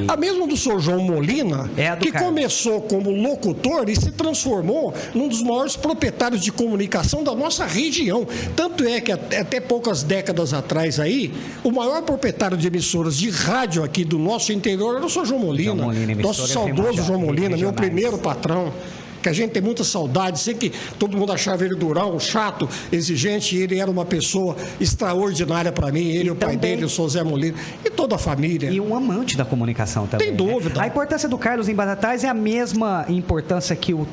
A mesma do Sr. João Molina, que começou como locutor e se transformou num dos maiores proprietários de comunicação da nossa região. Tanto é que até poucas décadas atrás aí, o maior proprietário de emissoras de rádio aqui do nosso interior era o Sr. João Molina. Nosso saudoso João Molina, meu primeiro patrão, que a gente tem muita saudade. Sei que todo mundo achava ele durão, chato, exigente, e ele era uma pessoa extraordinária para mim, ele, o pai dele, o Sr. Zé Molina, e toda a família. E um amante da comunicação também. Tem dúvida. A importância do Carlos em Batatais é a mesma importância que o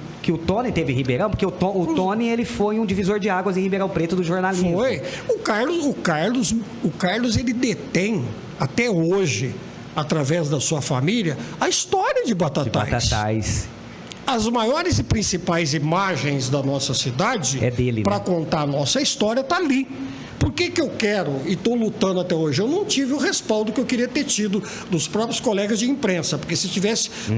Tony teve em Ribeirão, porque o Tony ele foi um divisor de águas em Ribeirão Preto do jornalismo. Foi. O Carlos ele detém, até hoje, através da sua família, a história de Batatais. As maiores e principais imagens da nossa cidade, para contar a nossa história, está ali. Por que eu quero e estou lutando até hoje? Eu não tive o respaldo que eu queria ter tido dos próprios colegas de imprensa, porque se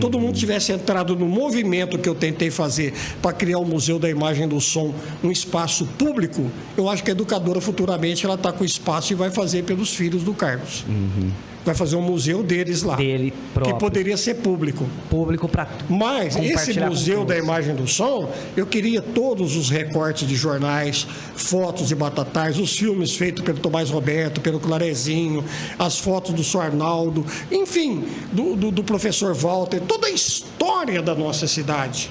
todo mundo tivesse entrado no movimento que eu tentei fazer para criar o Museu da Imagem do Som, um espaço público, eu acho que a Educadora futuramente ela está com espaço e vai fazer pelos filhos do Carlos. Vai fazer um museu deles lá, dele próprio, que poderia ser público para mas esse Museu da Imagem do Som, eu queria todos os recortes de jornais, fotos de Batatais, os filmes feitos pelo Tomás Roberto, pelo Clarezinho, as fotos do Sr. Arnaldo, enfim, do professor Walter, toda a história da nossa cidade,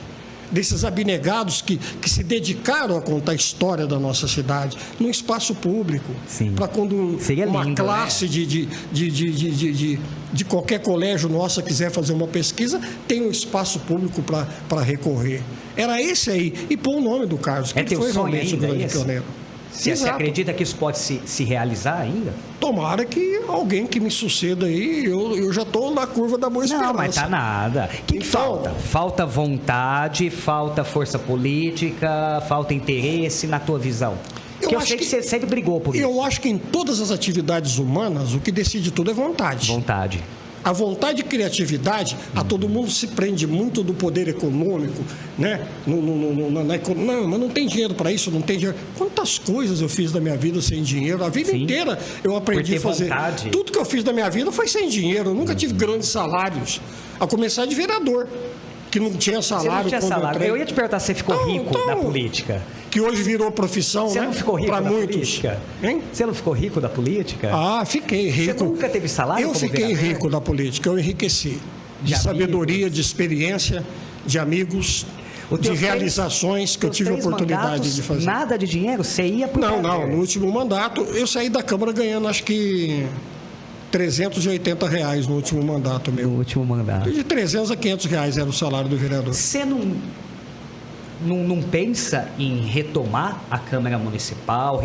desses abnegados que se dedicaram a contar a história da nossa cidade num espaço público, para quando uma classe, né? de qualquer colégio nossa quiser fazer uma pesquisa, tem um espaço público para recorrer. Era esse aí, e pôr o nome do Carlos, que ele foi realmente um grande pioneiro. Você acredita que isso pode se realizar ainda? Tomara que alguém que me suceda aí, eu já estou na curva da boa esperança. Não, mas tá nada. O que falta? Falta vontade, falta força política, falta interesse na tua visão. Eu sei que você sempre brigou por isso. Eu acho que em todas as atividades humanas, o que decide tudo é vontade. Vontade. A vontade e criatividade, a todo mundo se prende muito do poder econômico, né? Não, mas não tem dinheiro para isso, não tem dinheiro. Quantas coisas eu fiz da minha vida sem dinheiro? A vida inteira eu aprendi a fazer. Vontade. Tudo que eu fiz da minha vida foi sem dinheiro. Eu nunca tive grandes salários. A começar de vereador, que não tinha salário. Você não tinha salário. Eu ia te perguntar se você ficou rico na política. Que hoje virou profissão, você né? Não ficou rico para da muitos. Política? Hein? Você não ficou rico da política? Ah, fiquei rico. Você nunca teve salário? Eu fiquei rico da política, eu enriqueci. De sabedoria, de experiência, de amigos. de realizações que eu tive a oportunidade de fazer. Nada de dinheiro? Você ia por Não, no último mandato, eu saí da Câmara ganhando, acho que R$380 no último mandato meu. No último mandato. De R$300 a R$500 era o salário do vereador. Você não pensa em retomar a Câmara Municipal,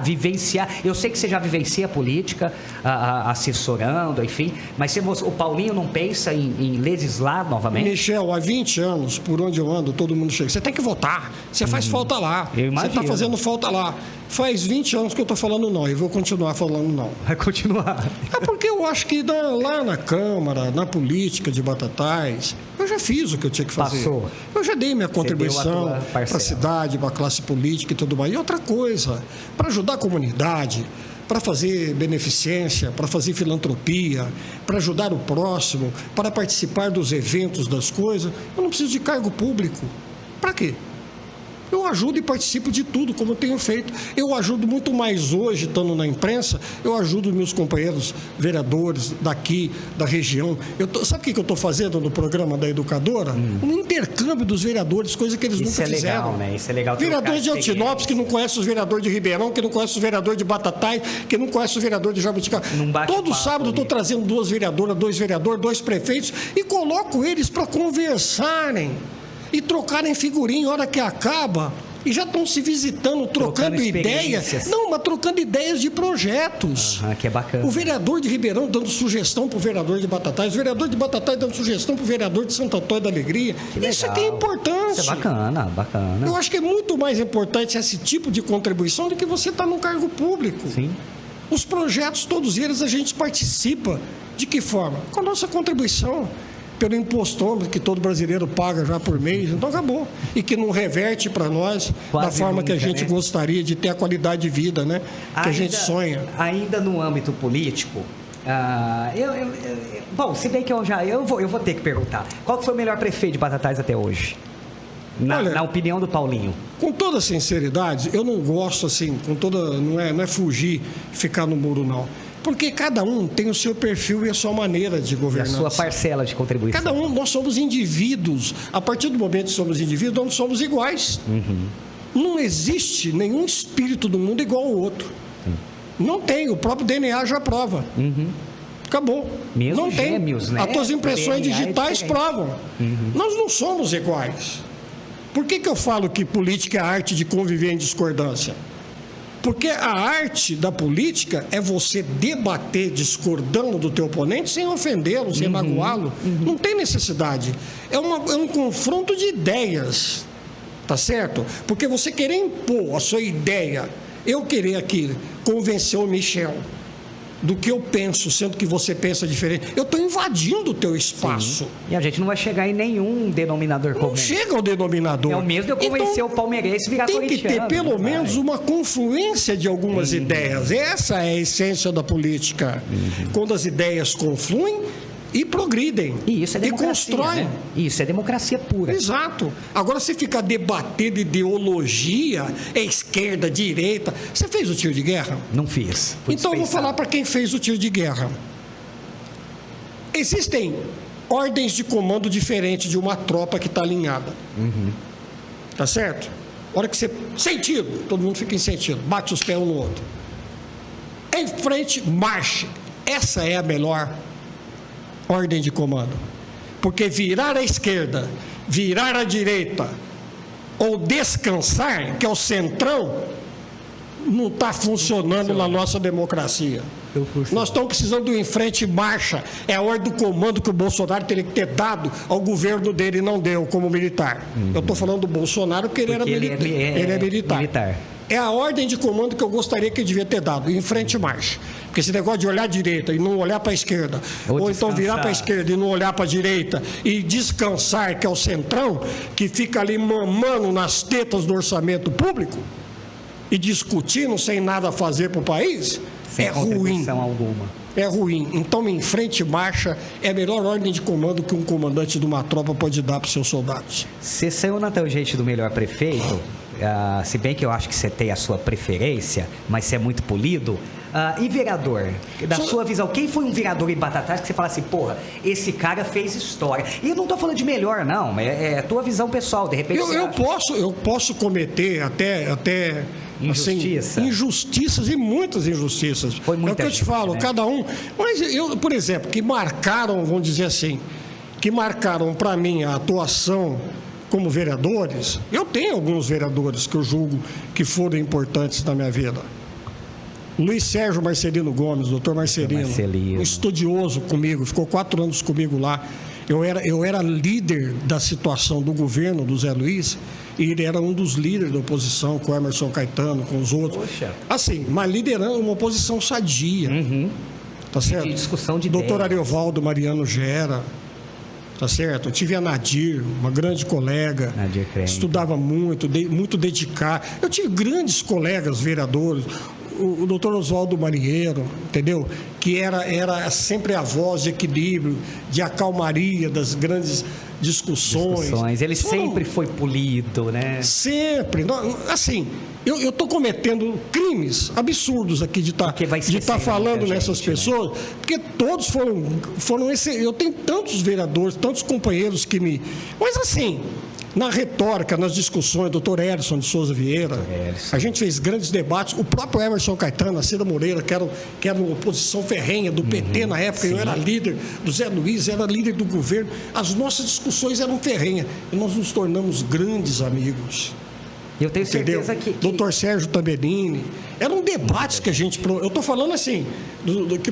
vivenciar... Eu sei que você já vivencia a política, assessorando, enfim, mas o Paulinho não pensa em legislar novamente? Michel, há 20 anos, por onde eu ando, todo mundo chega. Você tem que votar, você faz falta lá. Eu imagino. Você está fazendo falta lá. Faz 20 anos que eu estou falando não, e vou continuar falando não. Vai continuar. É porque eu acho que lá na Câmara, na política de Batatais, eu já fiz o que eu tinha que fazer. Passou. Eu já dei minha contribuição para a cidade, para a classe política e tudo mais. E outra coisa, para ajudar a comunidade, para fazer beneficência, para fazer filantropia, para ajudar o próximo, para participar dos eventos, das coisas, eu não preciso de cargo público. Para quê? Eu ajudo e participo de tudo, como eu tenho feito. Eu ajudo muito mais hoje, estando na imprensa, eu ajudo meus companheiros vereadores daqui, da região. Sabe o que eu estou fazendo no programa da Educadora? Um intercâmbio dos vereadores, coisa que eles nunca fizeram. Isso é legal, né? Isso é legal. Vereadores de Altinópolis, que não conhecem os vereadores de Ribeirão, que não conhecem os vereadores de Batatais, que não conhecem os vereadores de Jabuticaba. Todo sábado eu estou trazendo 2 vereadoras, 2 vereadores, 2 prefeitos e coloco eles para conversarem e trocarem figurinha, hora que acaba, e já estão se visitando, trocando ideias. Não, mas trocando ideias de projetos. Que é bacana. O vereador de Ribeirão dando sugestão para o vereador de Batatais, o vereador de Batatais dando sugestão para o vereador de Santo Antônio da Alegria. Isso aqui é importante. Isso é bacana. Eu acho que é muito mais importante esse tipo de contribuição do que você estar num cargo público. Sim. Os projetos, todos eles, a gente participa. De que forma? Com a nossa contribuição. Pelo impostômetro que todo brasileiro paga já por mês, então acabou. E que não reverte para nós da forma que a gente gostaria de ter a qualidade de vida, né? Que a gente sonha. Ainda no âmbito político, bom, se bem que eu vou ter que perguntar, qual que foi o melhor prefeito de Batatais até hoje? Na opinião do Paulinho. Com toda sinceridade, eu não gosto assim, não é fugir, ficar no muro, não. Porque cada um tem o seu perfil e a sua maneira de governança. E a sua parcela de contribuição. Cada um, nós somos indivíduos. A partir do momento que somos indivíduos, nós somos iguais. Não existe nenhum espírito do mundo igual ao outro. Não tem, o próprio DNA já prova. Acabou. Mesmo não gêmeos, tem. Né? As tuas impressões digitais provam. Nós não somos iguais. Por que eu falo que política é a arte de conviver em discordância? Porque a arte da política é você debater discordando do teu oponente sem ofendê-lo, sem magoá-lo. Não tem necessidade. É um confronto de ideias, tá certo? Porque você querer impor a sua ideia, eu querer aqui convencer o Michel do que eu penso, sendo que você pensa diferente, eu estou invadindo o teu espaço. Sim. E a gente não vai chegar em nenhum denominador comum. Não chega ao denominador. É o mesmo de eu convencer então, o palmeirense a virar tem que ter pelo menos uma confluência de algumas ideias. Essa é a essência da política. Quando as ideias confluem e progridem. E isso é democracia, constroem. Né? Isso é democracia pura. Exato. Agora, se ficar debatendo ideologia, é esquerda, direita. Você fez o tiro de guerra? Não fiz. Então, eu vou falar para quem fez o tiro de guerra. Existem ordens de comando diferentes de uma tropa que está alinhada. Tá certo? A hora que você... Sentido! Todo mundo fica em sentido. Bate os pés um no outro. Em frente, marche. Essa é a melhor ordem de comando. Porque virar à esquerda, virar à direita ou descansar, que é o centrão, não está funcionando na nossa democracia. Nós estamos precisando do em frente e marcha. É a ordem do comando que o Bolsonaro teria que ter dado ao governo dele e não deu como militar. Eu estou falando do Bolsonaro porque ele é militar. É a ordem de comando que eu gostaria que ele devia ter dado, em frente e marcha. Porque esse negócio de olhar à direita e não olhar para a esquerda, ou então virar para a esquerda e não olhar para a direita, e descansar, que é o centrão, que fica ali mamando nas tetas do orçamento público, e discutindo sem nada a fazer para o país, sem contribuição alguma. É ruim. Então, em frente e marcha é a melhor ordem de comando que um comandante de uma tropa pode dar para os seus soldados. Você saiu na tangente do melhor prefeito, se bem que eu acho que você tem a sua preferência, mas você é muito polido. E vereador? Da sua visão, quem foi um vereador em Batatais que você fala assim, porra, esse cara fez história? E eu não tô falando de melhor, não. É a tua visão pessoal, de repente. Eu posso cometer até injustiça. Assim, injustiças e muitas injustiças. Foi muita é o que eu te falo, né? cada um. Mas eu, por exemplo, que marcaram, vamos dizer assim, que marcaram para mim a atuação como vereadores, eu tenho alguns vereadores que eu julgo que foram importantes na minha vida. Luiz Sérgio Marcelino Gomes, doutor Marcelino, um estudioso comigo, ficou 4 anos comigo lá. Eu era líder da situação do governo do Zé Luiz, e ele era um dos líderes da oposição, com o Emerson Caetano, com os outros. Poxa. Assim, mas liderando uma oposição sadia. Tá certo? De discussão de doutor ideias. Ariovaldo Mariano Gera. Tá certo? Eu tive a Nadir, uma grande colega, estudava muito dedicada. Eu tive grandes colegas vereadores, o doutor Oswaldo Marinheiro, entendeu? Que era sempre a voz de equilíbrio, de acalmaria das grandes discussões. Ele sempre foi polido, né? Sempre. Assim, eu estou cometendo crimes absurdos aqui de estar falando nessas pessoas, né? Porque todos foram eu tenho tantos vereadores, tantos companheiros que me... Mas assim, na retórica, nas discussões, doutor Edson de Souza Vieira, a gente fez grandes debates, o próprio Emerson Caetano, a Cida Moreira, que era uma oposição ferrenha do PT na época, eu era líder do Zé Luiz, era líder do governo, as nossas discussões eram ferrenhas, e nós nos tornamos grandes amigos. Eu tenho certeza que... Doutor Sérgio Tambellini. Eram debates que a gente... Eu estou falando assim,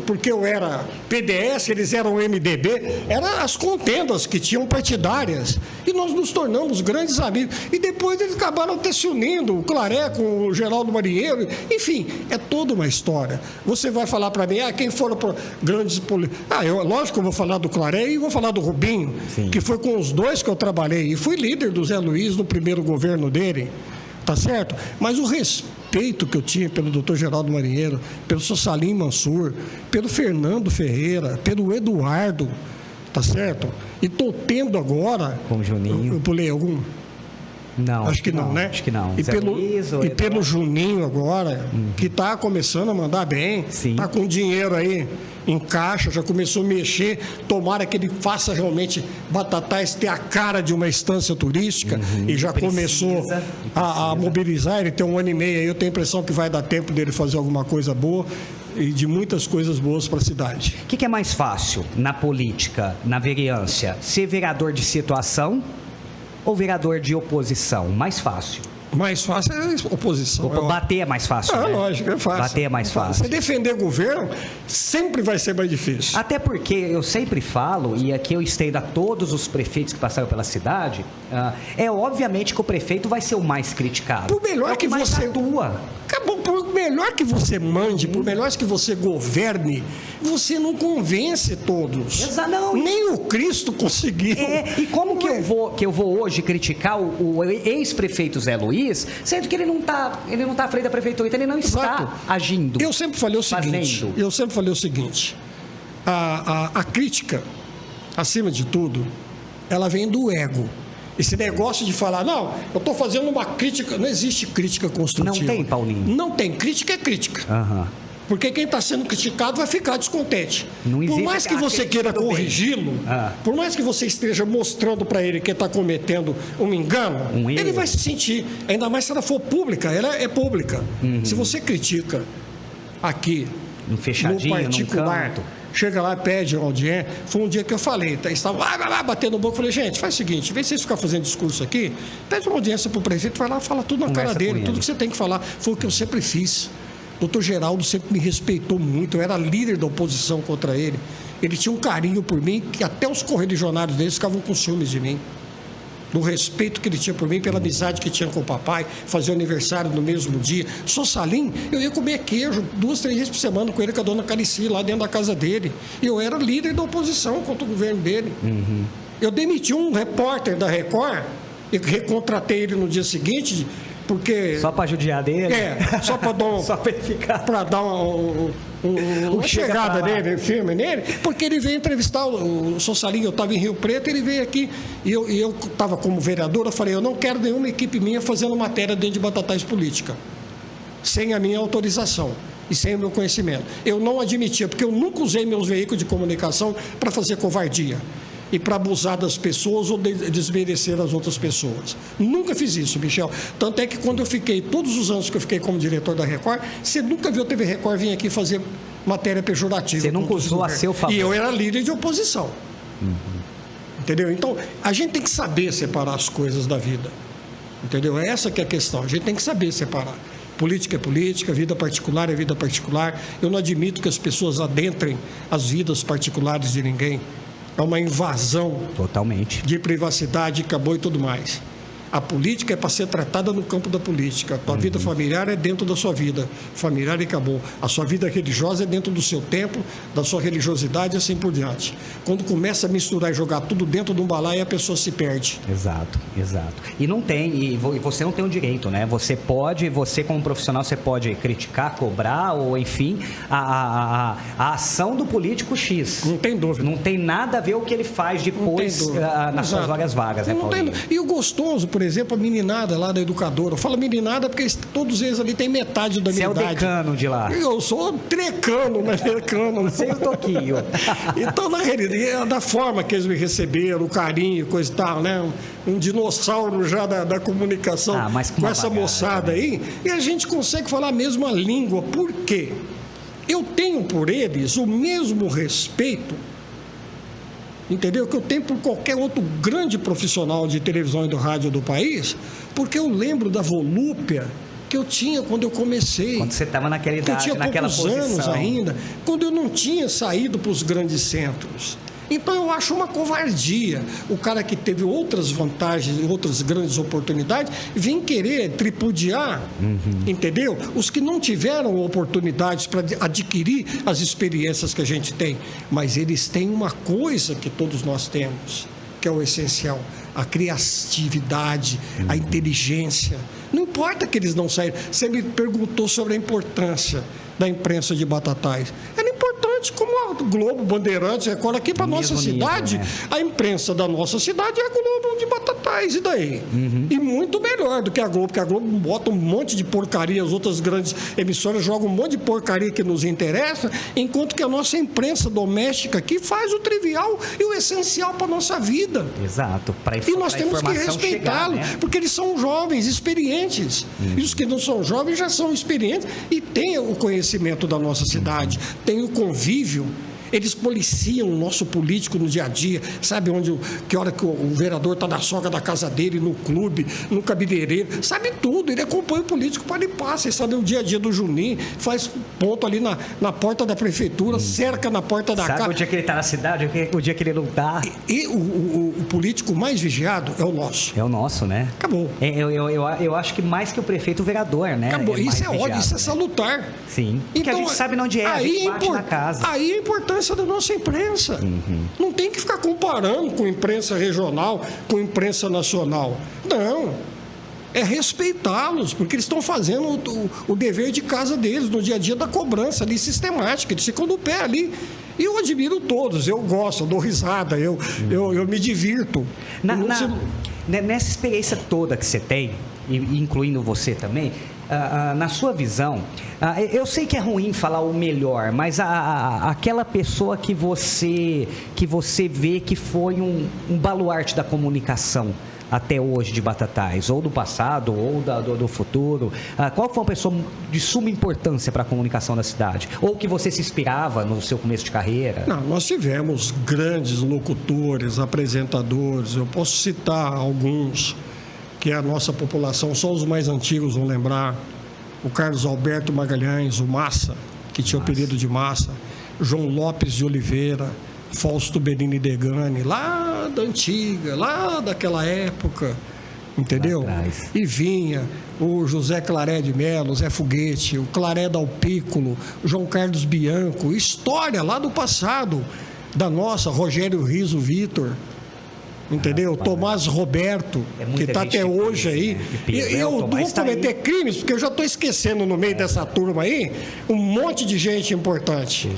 porque eu era PDS, eles eram MDB, eram as contendas que tinham partidárias. E nós nos tornamos grandes amigos. E depois eles acabaram até se unindo, o Claré com o Geraldo Marinheiro. Enfim, é toda uma história. Você vai falar para mim, quem foram grandes políticos? Lógico que eu vou falar do Claré e vou falar do Rubinho, que foi com os dois que eu trabalhei. E fui líder do Zé Luiz no primeiro governo dele. Tá certo? Mas o respeito que eu tinha pelo doutor Geraldo Marinheiro, pelo Sr. Salim Mansur, pelo Fernando Ferreira, pelo Eduardo, tá certo? E estou tendo agora... Com o Juninho. Eu pulei algum? Não. Acho que não, né? Acho que não. E pelo Juninho agora, que está começando a mandar bem. Está com dinheiro aí em caixa, já começou a mexer. Tomara que ele faça realmente Batatais ter a cara de uma estância turística. E já começou a mobilizar. Ele tem 1 ano e meio aí. Eu tenho a impressão que vai dar tempo dele fazer alguma coisa boa. E de muitas coisas boas para a cidade. O que é mais fácil na política, na vereança? Ser vereador de situação ou vereador de oposição? Mais fácil. Mais fácil é oposição. Bater é mais fácil, né? Lógico, é fácil. Bater é mais fácil. Você defender governo sempre vai ser mais difícil. Até porque eu sempre falo, e aqui eu estendo a todos os prefeitos que passaram pela cidade, obviamente que o prefeito vai ser o mais criticado. Por melhor que você atua. Por melhor que você mande, por melhor que você governe, você não convence todos. Não. Nem o Cristo conseguiu. E como que eu vou hoje criticar o ex-prefeito Zé Luiz, sendo que ele não tá à frente da prefeitura, então ele não está agindo. Eu sempre falei o seguinte, a crítica, acima de tudo, ela vem do ego. Esse negócio de falar, não, eu estou fazendo uma crítica, não existe crítica construtiva. Não tem, Paulinho? Não tem, crítica é crítica. Porque quem está sendo criticado vai ficar descontente. Por mais que você queira corrigi-lo, por mais que você esteja mostrando para ele que está cometendo um engano, ele vai se sentir, ainda mais se ela for pública, ela é pública. Se você critica aqui, no particular, chega lá, pede uma audiência. Foi um dia que eu falei, estava batendo no boca, falei, gente, faz o seguinte, em vez de vocês ficarem fazendo discurso aqui, pede uma audiência para o prefeito, vai lá e fala tudo na cara dele, tudo que você tem que falar. Foi o que eu sempre fiz. Doutor Geraldo sempre me respeitou muito, eu era líder da oposição contra ele. Ele tinha um carinho por mim, que até os correligionários dele ficavam com ciúmes de mim. Do respeito que ele tinha por mim, pela amizade que tinha com o papai, fazer aniversário no mesmo dia. Só Salim, eu ia comer queijo 2, 3 vezes por semana com ele, com a dona Carici, lá dentro da casa dele. Eu era líder da oposição contra o governo dele. Eu demiti um repórter da Record, e recontratei ele no dia seguinte, porque... Só para judiar dele? Só para dar só para ficar... Para dar uma chegada nele, firme nele, porque ele veio entrevistar o Sr. Salim, eu estava em Rio Preto, ele veio aqui, e eu estava como vereador, eu falei, eu não quero nenhuma equipe minha fazendo matéria dentro de Batatais Política, sem a minha autorização. e sem o meu conhecimento. Eu não admitia, porque eu nunca usei meus veículos de comunicação para fazer covardia e para abusar das pessoas ou desmerecer as outras pessoas. Nunca fiz isso, Michel. Tanto é que quando eu fiquei, todos os anos que eu fiquei como diretor da Record, você nunca viu a TV Record vir aqui fazer matéria pejorativa. Você nunca usou a seu favor. E eu era líder de oposição. Entendeu? Então, a gente tem que saber separar as coisas da vida. Entendeu? É essa que é a questão. A gente tem que saber separar. Política é política, vida particular é vida particular. Eu não admito que as pessoas adentrem as vidas particulares de ninguém. É uma invasão totalmente de privacidade, acabou e tudo mais. A política é para ser tratada no campo da política. A tua vida familiar é dentro da sua vida familiar e acabou. A sua vida religiosa é dentro do seu templo, da sua religiosidade e assim por diante. Quando começa a misturar e jogar tudo dentro de um balaio, a pessoa se perde. Exato. E não tem, e você não tem o direito, né? Você como profissional, você pode criticar, cobrar, ou enfim, a ação do político X. Não tem dúvida. Não tem nada a ver o que ele faz depois nas suas várias vagas, né, Paulinho? E o gostoso, por exemplo, a meninada lá da educadora. Eu falo meninada porque todos eles ali têm metade da minha idade. Você é o decano de lá. Eu sou trecano, né? Decano. Você é o Toquinho. Então, na realidade, da forma que eles me receberam, o carinho, coisa e tal, né? Um dinossauro já da comunicação com essa moçada aí. E a gente consegue falar a mesma língua. Por quê? Eu tenho por eles o mesmo respeito, entendeu? Que eu tenho por qualquer outro grande profissional de televisão e do rádio do país, porque eu lembro da volúpia que eu tinha quando eu comecei. Quando você estava naquela idade, eu tinha naquela poucos posição. anos ainda, quando eu não tinha saído para os grandes centros. Então eu acho uma covardia o cara que teve outras vantagens e outras grandes oportunidades vir querer tripudiar, entendeu? Os que não tiveram oportunidades para adquirir as experiências que a gente tem. Mas eles têm uma coisa que todos nós temos, que é o essencial: a criatividade, a inteligência. Não importa que eles não saíram. Você me perguntou sobre a importância da imprensa de Batatais. Era importante, como a Globo, Bandeirantes, Record, aqui para a nossa cidade, né? A imprensa da nossa cidade é a Globo de Batatais, e daí? E muito melhor do que a Globo, porque a Globo bota um monte de porcaria, as outras grandes emissoras jogam um monte de porcaria que nos interessa, enquanto que a nossa imprensa doméstica aqui faz o trivial e o essencial para a nossa vida. Exato. E nós temos que respeitá-los, né? Porque eles são jovens, experientes. E os que não são jovens já são experientes e têm o conhecimento da nossa cidade, têm o convívio. Eles policiam o nosso político no dia a dia, sabe que hora que o vereador está na sogra da casa dele, no clube, no cabeleireiro, sabe tudo. Ele acompanha o político para ele passa, ele sabe o dia a dia do Juninho, faz ponto ali na porta da prefeitura, cerca na porta da casa. Sabe o dia que ele está na cidade, o dia que ele não está. E o político mais vigiado é o nosso. É o nosso, né? Acabou. Eu acho que mais que o prefeito, o vereador, né? Acabou. Isso é ódio, isso é né? salutar. Sim. Porque então, a gente sabe onde é, a gente bate na casa. Aí a importância da nossa imprensa. Não tem que ficar comparando com imprensa regional, com imprensa nacional. Não. É respeitá-los, porque eles estão fazendo o dever de casa deles, no dia a dia da cobrança ali, sistemática. Eles ficam no pé ali. E eu admiro todos, eu gosto, eu dou risada, eu me divirto. Nessa experiência toda que você tem, incluindo você também, na sua visão, eu sei que é ruim falar o melhor, mas aquela pessoa que você vê que foi um baluarte da comunicação até hoje de Batatais, ou do passado, ou do futuro, qual foi uma pessoa de suma importância para a comunicação da cidade? Ou que você se inspirava no seu começo de carreira? Não, nós tivemos grandes locutores, apresentadores, eu posso citar alguns que a nossa população, só os mais antigos vão lembrar: o Carlos Alberto Magalhães, o Massa, que tinha o apelido de Massa, João Lopes de Oliveira, Fausto Benini Degani, lá da antiga, lá daquela época, entendeu? E vinha o José Claré de Melo, Zé Foguete, o Claré Dalpículo, João Carlos Bianco, história lá do passado da nossa, Rogério Riso Vitor, entendeu? Tomás Roberto, que está até hoje aí. E eu vou cometer crimes, porque eu já estou esquecendo no meio dessa turma aí um monte de gente importante.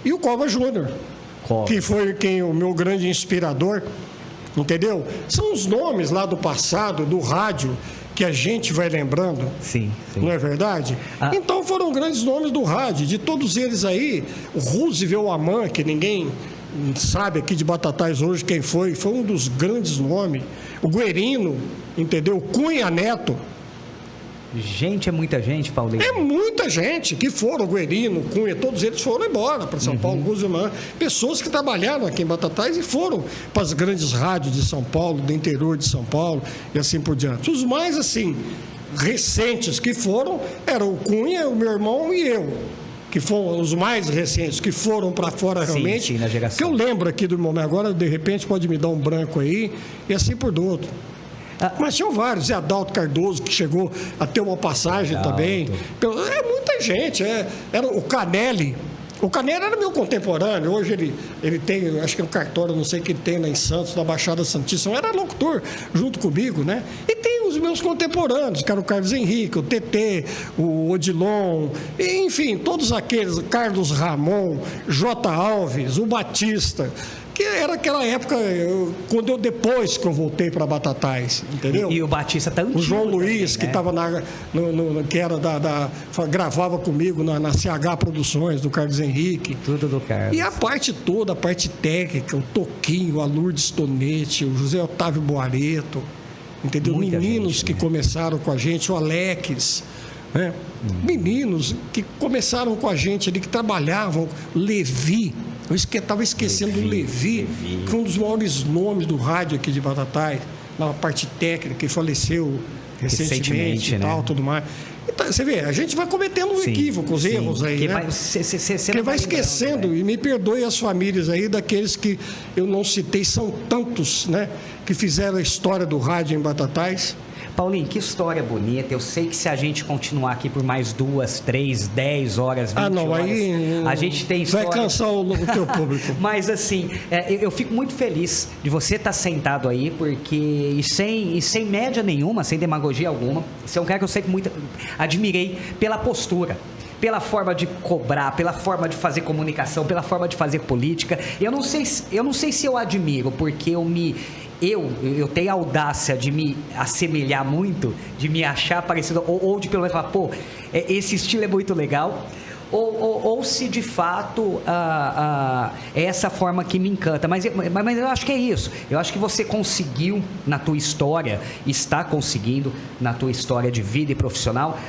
E o Cova Júnior, que foi o meu grande inspirador, entendeu? São os nomes lá do passado, do rádio, que a gente vai lembrando. Sim, sim. Não é verdade? Então foram grandes nomes do rádio. De todos eles aí, o Roosevelt Aman, que ninguém sabe aqui de Batatais hoje quem foi um dos grandes nomes. O Guerino, entendeu? Cunha Neto. Gente, é muita gente, Paulinho. É muita gente que foram, o Guerino, Cunha, todos eles foram embora para São Paulo, Roosevelt. Pessoas que trabalharam aqui em Batatais e foram para as grandes rádios de São Paulo, do interior de São Paulo e assim por diante. Os mais, assim, recentes que foram eram o Cunha, o meu irmão e eu. Que foram os mais recentes, que foram para fora realmente. Sim, na geração. Que eu lembro aqui do momento, agora de repente pode me dar um branco aí, e assim por outro. Mas tinham vários, Zé Adalto Cardoso, que chegou a ter uma passagem também. É muita gente, era o Canelli. O Canelli era meu contemporâneo, hoje ele tem, acho que é um cartório, não sei o que ele tem lá em Santos, na Baixada Santista, era locutor junto comigo, né? E tem os meus contemporâneos, que eram o Carlos Henrique, o TT, o Odilon, enfim, todos aqueles, Carlos Ramon, J. Alves, o Batista, que era aquela época, depois que eu voltei para Batatais, entendeu? E o Batista tá antigo. O João Luiz, também, que né? estava que era gravava comigo na CH Produções, do Carlos Henrique. Tudo do Carlos. E a parte toda, a parte técnica, o Toquinho, a Lourdes Tonete, o José Otávio Boareto, entendeu? Muita Meninos gente, que né? começaram com a gente, o Alex, né? Meninos que começaram com a gente ali, que trabalhavam, Levi. Eu estava esquecendo do Levi, que foi um dos maiores nomes do rádio aqui de Batatais, na parte técnica, que faleceu recentemente e tal, tudo mais. Então, você vê, a gente vai cometendo equívocos, erros aí, que né? Você vai esquecendo, e me perdoe as famílias aí, daqueles que eu não citei, são tantos, né? Que fizeram a história do rádio em Batatais. Paulinho, que história bonita. Eu sei que se a gente continuar aqui por mais 2, 3, 10 horas, 20 horas, aí a gente tem história... vai cansar o teu público. Mas assim, eu fico muito feliz de você estar sentado aí, porque e sem média nenhuma, sem demagogia alguma. Você é um cara que eu sempre muito admirei pela postura, pela forma de cobrar, pela forma de fazer comunicação, pela forma de fazer política. Eu não sei se eu admiro, porque eu tenho a audácia de me assemelhar muito, de me achar parecido, ou de pelo menos falar, pô, esse estilo é muito legal, ou se de fato é essa forma que me encanta, mas eu acho que é isso. Eu acho que você conseguiu na tua história, está conseguindo na tua história de vida e profissional,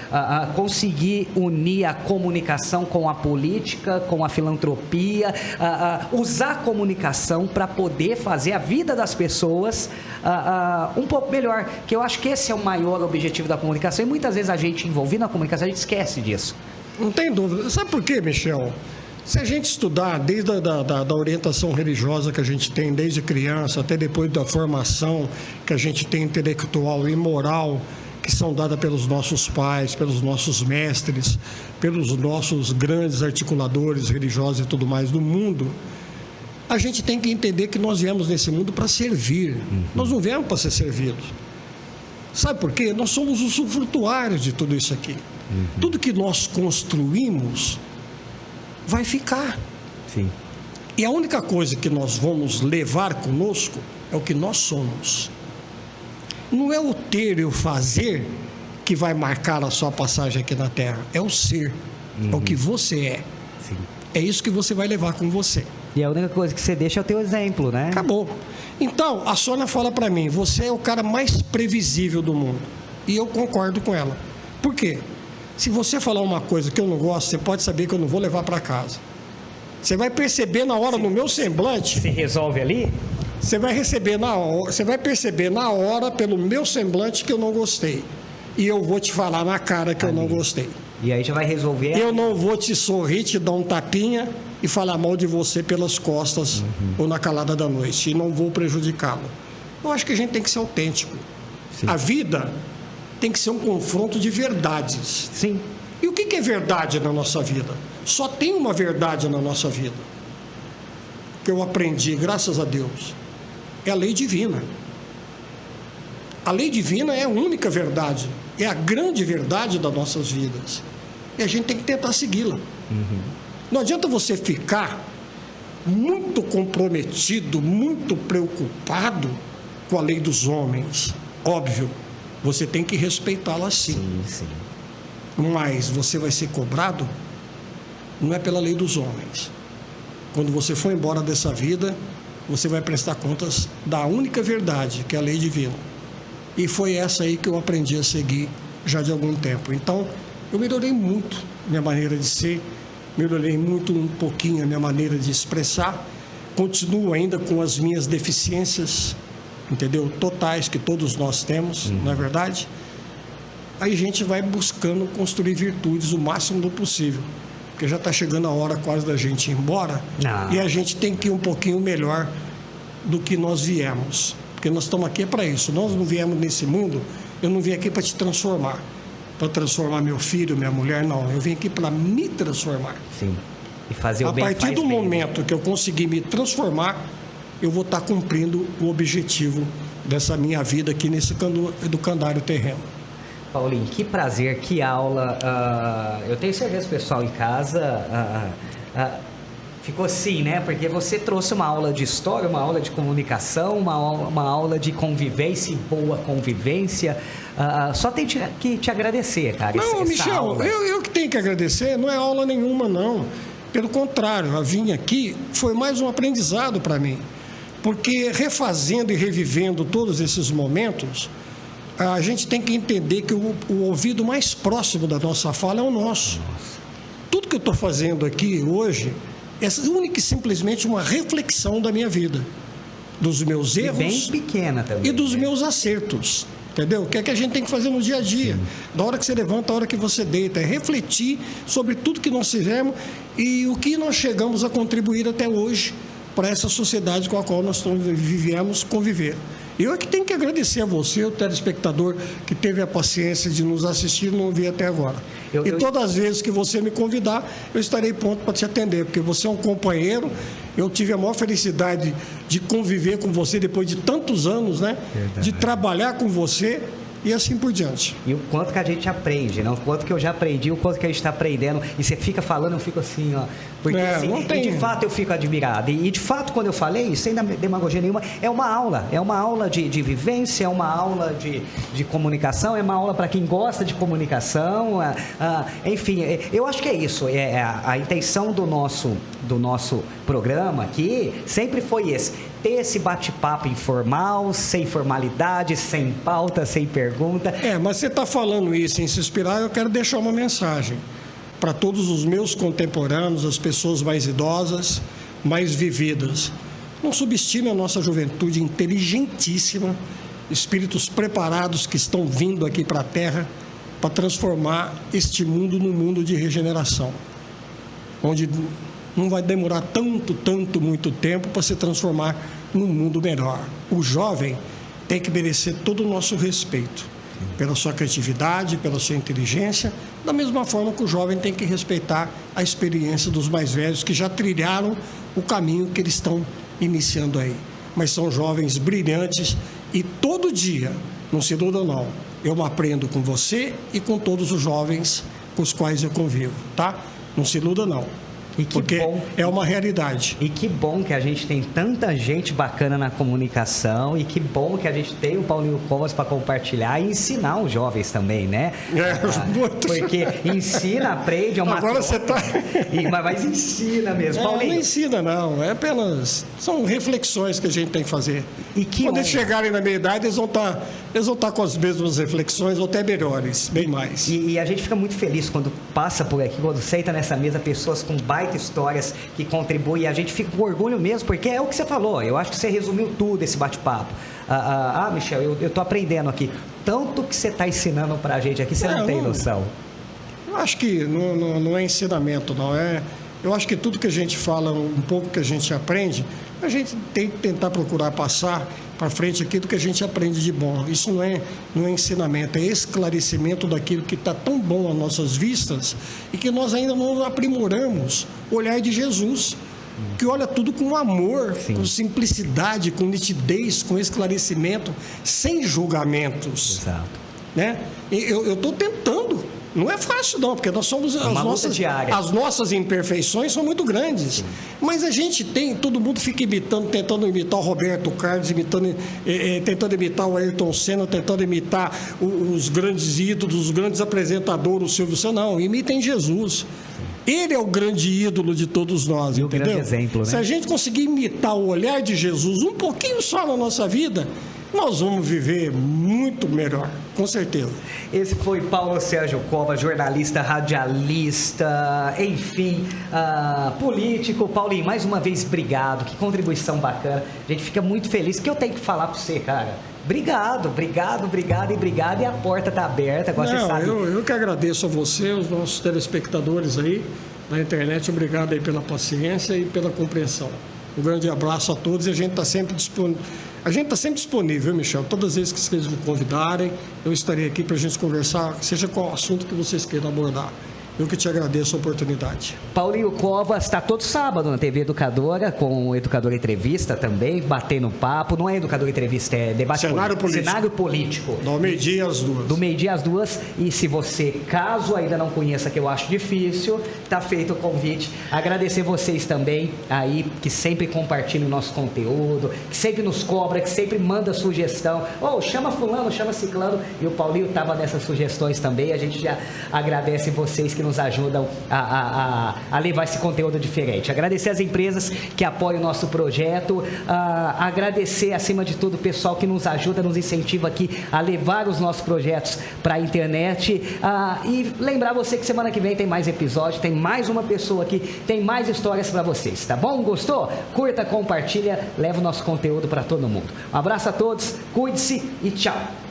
conseguir unir a comunicação com a política, com a filantropia, usar a comunicação para poder fazer a vida das pessoas um pouco melhor, que eu acho que esse é o maior objetivo da comunicação, e muitas vezes a gente envolvido na comunicação, a gente esquece disso. Não tem dúvida. Sabe por quê, Michel? Se a gente estudar desde da orientação religiosa que a gente tem desde criança, até depois da formação que a gente tem intelectual e moral, que são dadas pelos nossos pais, pelos nossos mestres, pelos nossos grandes articuladores religiosos e tudo mais do mundo, a gente tem que entender que nós viemos nesse mundo para servir. Nós não viemos para ser servidos. Sabe por quê? Nós somos os usufrutuários de tudo isso aqui. Tudo que nós construímos vai ficar. Sim. E a única coisa que nós vamos levar conosco é o que nós somos. Não é o ter e o fazer que vai marcar a sua passagem aqui na Terra. É o ser. É o que você é. Sim. É isso que você vai levar com você. E a única coisa que você deixa é o teu exemplo, né? Acabou. Então, a Sônia fala para mim, você é o cara mais previsível do mundo. E eu concordo com ela. Por quê? Se você falar uma coisa que eu não gosto, você pode saber que eu não vou levar para casa. Você vai perceber na hora, no meu semblante... Se resolve ali? Você vai perceber na hora, pelo meu semblante, que eu não gostei. E eu vou te falar na cara que eu não gostei. E aí já vai resolver... Eu não vou te sorrir, te dar um tapinha e falar mal de você pelas costas ou na calada da noite. E não vou prejudicá-lo. Eu acho que a gente tem que ser autêntico. Sim. A vida tem que ser um confronto de verdades. Sim. E o que é verdade na nossa vida? Só tem uma verdade na nossa vida. Que eu aprendi, graças a Deus. É a lei divina. A lei divina é a única verdade. É a grande verdade das nossas vidas. E a gente tem que tentar segui-la. Não adianta você ficar muito comprometido, muito preocupado com a lei dos homens. Óbvio. Você tem que respeitá-la sim. Sim, sim. Mas você vai ser cobrado, não é pela lei dos homens. Quando você for embora dessa vida, você vai prestar contas da única verdade, que é a lei divina. E foi essa aí que eu aprendi a seguir já de algum tempo. Então, eu melhorei muito minha maneira de ser, melhorei muito um pouquinho a minha maneira de expressar, continuo ainda com as minhas deficiências, entendeu? Totais, que todos nós temos, não é verdade? Aí a gente vai buscando construir virtudes o máximo do possível, porque já está chegando a hora quase da gente ir embora, e a gente tem que ir um pouquinho melhor do que nós viemos, porque nós estamos aqui para isso. Nós não viemos nesse mundo, eu não vim aqui para te transformar, para transformar meu filho, minha mulher, não. Eu vim aqui para me transformar. Sim. E fazer o bem. A partir do momento que eu conseguir me transformar, eu vou estar cumprindo o objetivo dessa minha vida aqui nesse educandário terreno. Paulinho, que prazer, que aula. Eu tenho certeza que o pessoal em casa ficou assim, né? Porque você trouxe uma aula de história, uma aula de comunicação, uma aula de convivência e boa convivência. Só tenho que te agradecer, cara. Não, Michel, eu que tenho que agradecer, não é aula nenhuma, não. Pelo contrário, a vinha aqui foi mais um aprendizado para mim. Porque refazendo e revivendo todos esses momentos, a gente tem que entender que o ouvido mais próximo da nossa fala é o nosso. Tudo que eu estou fazendo aqui hoje é única e simplesmente uma reflexão da minha vida, dos meus erros, bem pequena também, e dos meus acertos, entendeu? O que é que a gente tem que fazer no dia a dia? Sim. Da hora que você levanta, da hora que você deita, é refletir sobre tudo que nós fizemos e o que nós chegamos a contribuir até hoje para essa sociedade com a qual nós viemos conviver. Eu é que tenho que agradecer a você, o telespectador, que teve a paciência de nos assistir e não ouvir até agora. Todas as vezes que você me convidar, eu estarei pronto para te atender, porque você é um companheiro. Eu tive a maior felicidade de conviver com você depois de tantos anos, né? Verdade. De trabalhar com você e assim por diante. E o quanto que a gente aprende, né? O quanto que eu já aprendi, o quanto que a gente está aprendendo. E você fica falando, eu fico assim, ó. Porque assim, de fato eu fico admirado. E de fato, quando eu falei, sem demagogia nenhuma, é uma aula. É uma aula de vivência, é uma aula de comunicação, é uma aula para quem gosta de comunicação. Enfim, eu acho que é isso. A intenção do nosso programa aqui sempre foi esse. Ter esse bate-papo informal, sem formalidade, sem pauta, sem pergunta. Mas você está falando isso em se inspirar, eu quero deixar uma mensagem para todos os meus contemporâneos, as pessoas mais idosas, mais vividas. Não subestime a nossa juventude inteligentíssima, espíritos preparados que estão vindo aqui para a Terra para transformar este mundo num mundo de regeneração, onde não vai demorar muito tempo para se transformar num mundo melhor. O jovem tem que merecer todo o nosso respeito, pela sua criatividade, pela sua inteligência, da mesma forma que o jovem tem que respeitar a experiência dos mais velhos que já trilharam o caminho que eles estão iniciando aí. Mas são jovens brilhantes e todo dia, não se iluda não, eu aprendo com você e com todos os jovens com os quais eu convivo, tá? Não se iluda não. Porque é uma realidade. E que bom que a gente tem tanta gente bacana na comunicação e que bom que a gente tem o Paulinho Covas para compartilhar e ensinar os jovens também, né? Porque ensina, aprende, é uma Agora você está... Mas ensina mesmo, Paulinho. Não ensina não, são reflexões que a gente tem que fazer. Quando eles chegarem na meia idade, eles vão estar com as mesmas reflexões ou até melhores, bem mais. E a gente fica muito feliz quando passa por aqui, quando senta nessa mesa pessoas com histórias que contribuem, e a gente fica com orgulho mesmo, porque é o que você falou, eu acho que você resumiu tudo esse bate-papo. Michel, eu tô aprendendo aqui, tanto que você está ensinando pra gente aqui, você não tem noção. Eu acho que não é ensinamento, não é. Eu acho que tudo que a gente fala, um pouco que a gente aprende, a gente tem que tentar procurar passar para frente aquilo que a gente aprende de bom. Isso não é ensinamento, é esclarecimento daquilo que está tão bom às nossas vistas e que nós ainda não aprimoramos o olhar de Jesus, que olha tudo com amor, sim, com simplicidade, com nitidez, com esclarecimento, sem julgamentos. Exato. Né? Eu estou tentando, Não é fácil, não, porque nós somos as nossas imperfeições são muito grandes. Sim. Mas a gente todo mundo fica tentando imitar o Roberto Carlos, tentando imitar o Ayrton Senna, tentando imitar os grandes ídolos, os grandes apresentadores, o Silvio Santos. Não, imitem Jesus. Ele é o grande ídolo de todos nós, entendeu? Grande exemplo, né? Se a gente conseguir imitar o olhar de Jesus um pouquinho só na nossa vida, nós vamos viver muito melhor, com certeza. Esse foi Paulo Sérgio Covas, jornalista, radialista, enfim, político. Paulinho, mais uma vez, obrigado. Que contribuição bacana. A gente fica muito feliz. O que eu tenho que falar para você, cara? Obrigado. E a porta está aberta. Agora você sabe. Eu que agradeço a você, os nossos telespectadores aí na internet. Obrigado aí pela paciência e pela compreensão. Um grande abraço a todos e a gente está sempre disponível. Michel. Todas as vezes que vocês me convidarem, eu estarei aqui para a gente conversar, seja qual assunto que vocês queiram abordar. Eu que te agradeço a oportunidade. Paulinho Covas está todo sábado na TV Educadora, com o Educador Entrevista também, batendo papo. Não é Educador Entrevista, é debate cenário político. Do meio-dia às 2. Do meio-dia às 2. E se você, caso ainda não conheça, que eu acho difícil, está feito o convite. Agradecer vocês também aí, que sempre compartilham o nosso conteúdo, que sempre nos cobra, que sempre manda sugestão. Chama fulano, chama ciclano. E o Paulinho estava nessas sugestões também. A gente já agradece vocês que nos ajudam a levar esse conteúdo diferente. Agradecer as empresas que apoiam o nosso projeto, agradecer, acima de tudo, o pessoal que nos ajuda, nos incentiva aqui a levar os nossos projetos para a internet, e lembrar você que semana que vem tem mais episódio, tem mais uma pessoa aqui, tem mais histórias para vocês, tá bom? Gostou? Curta, compartilha, leva o nosso conteúdo para todo mundo. Um abraço a todos, cuide-se e tchau!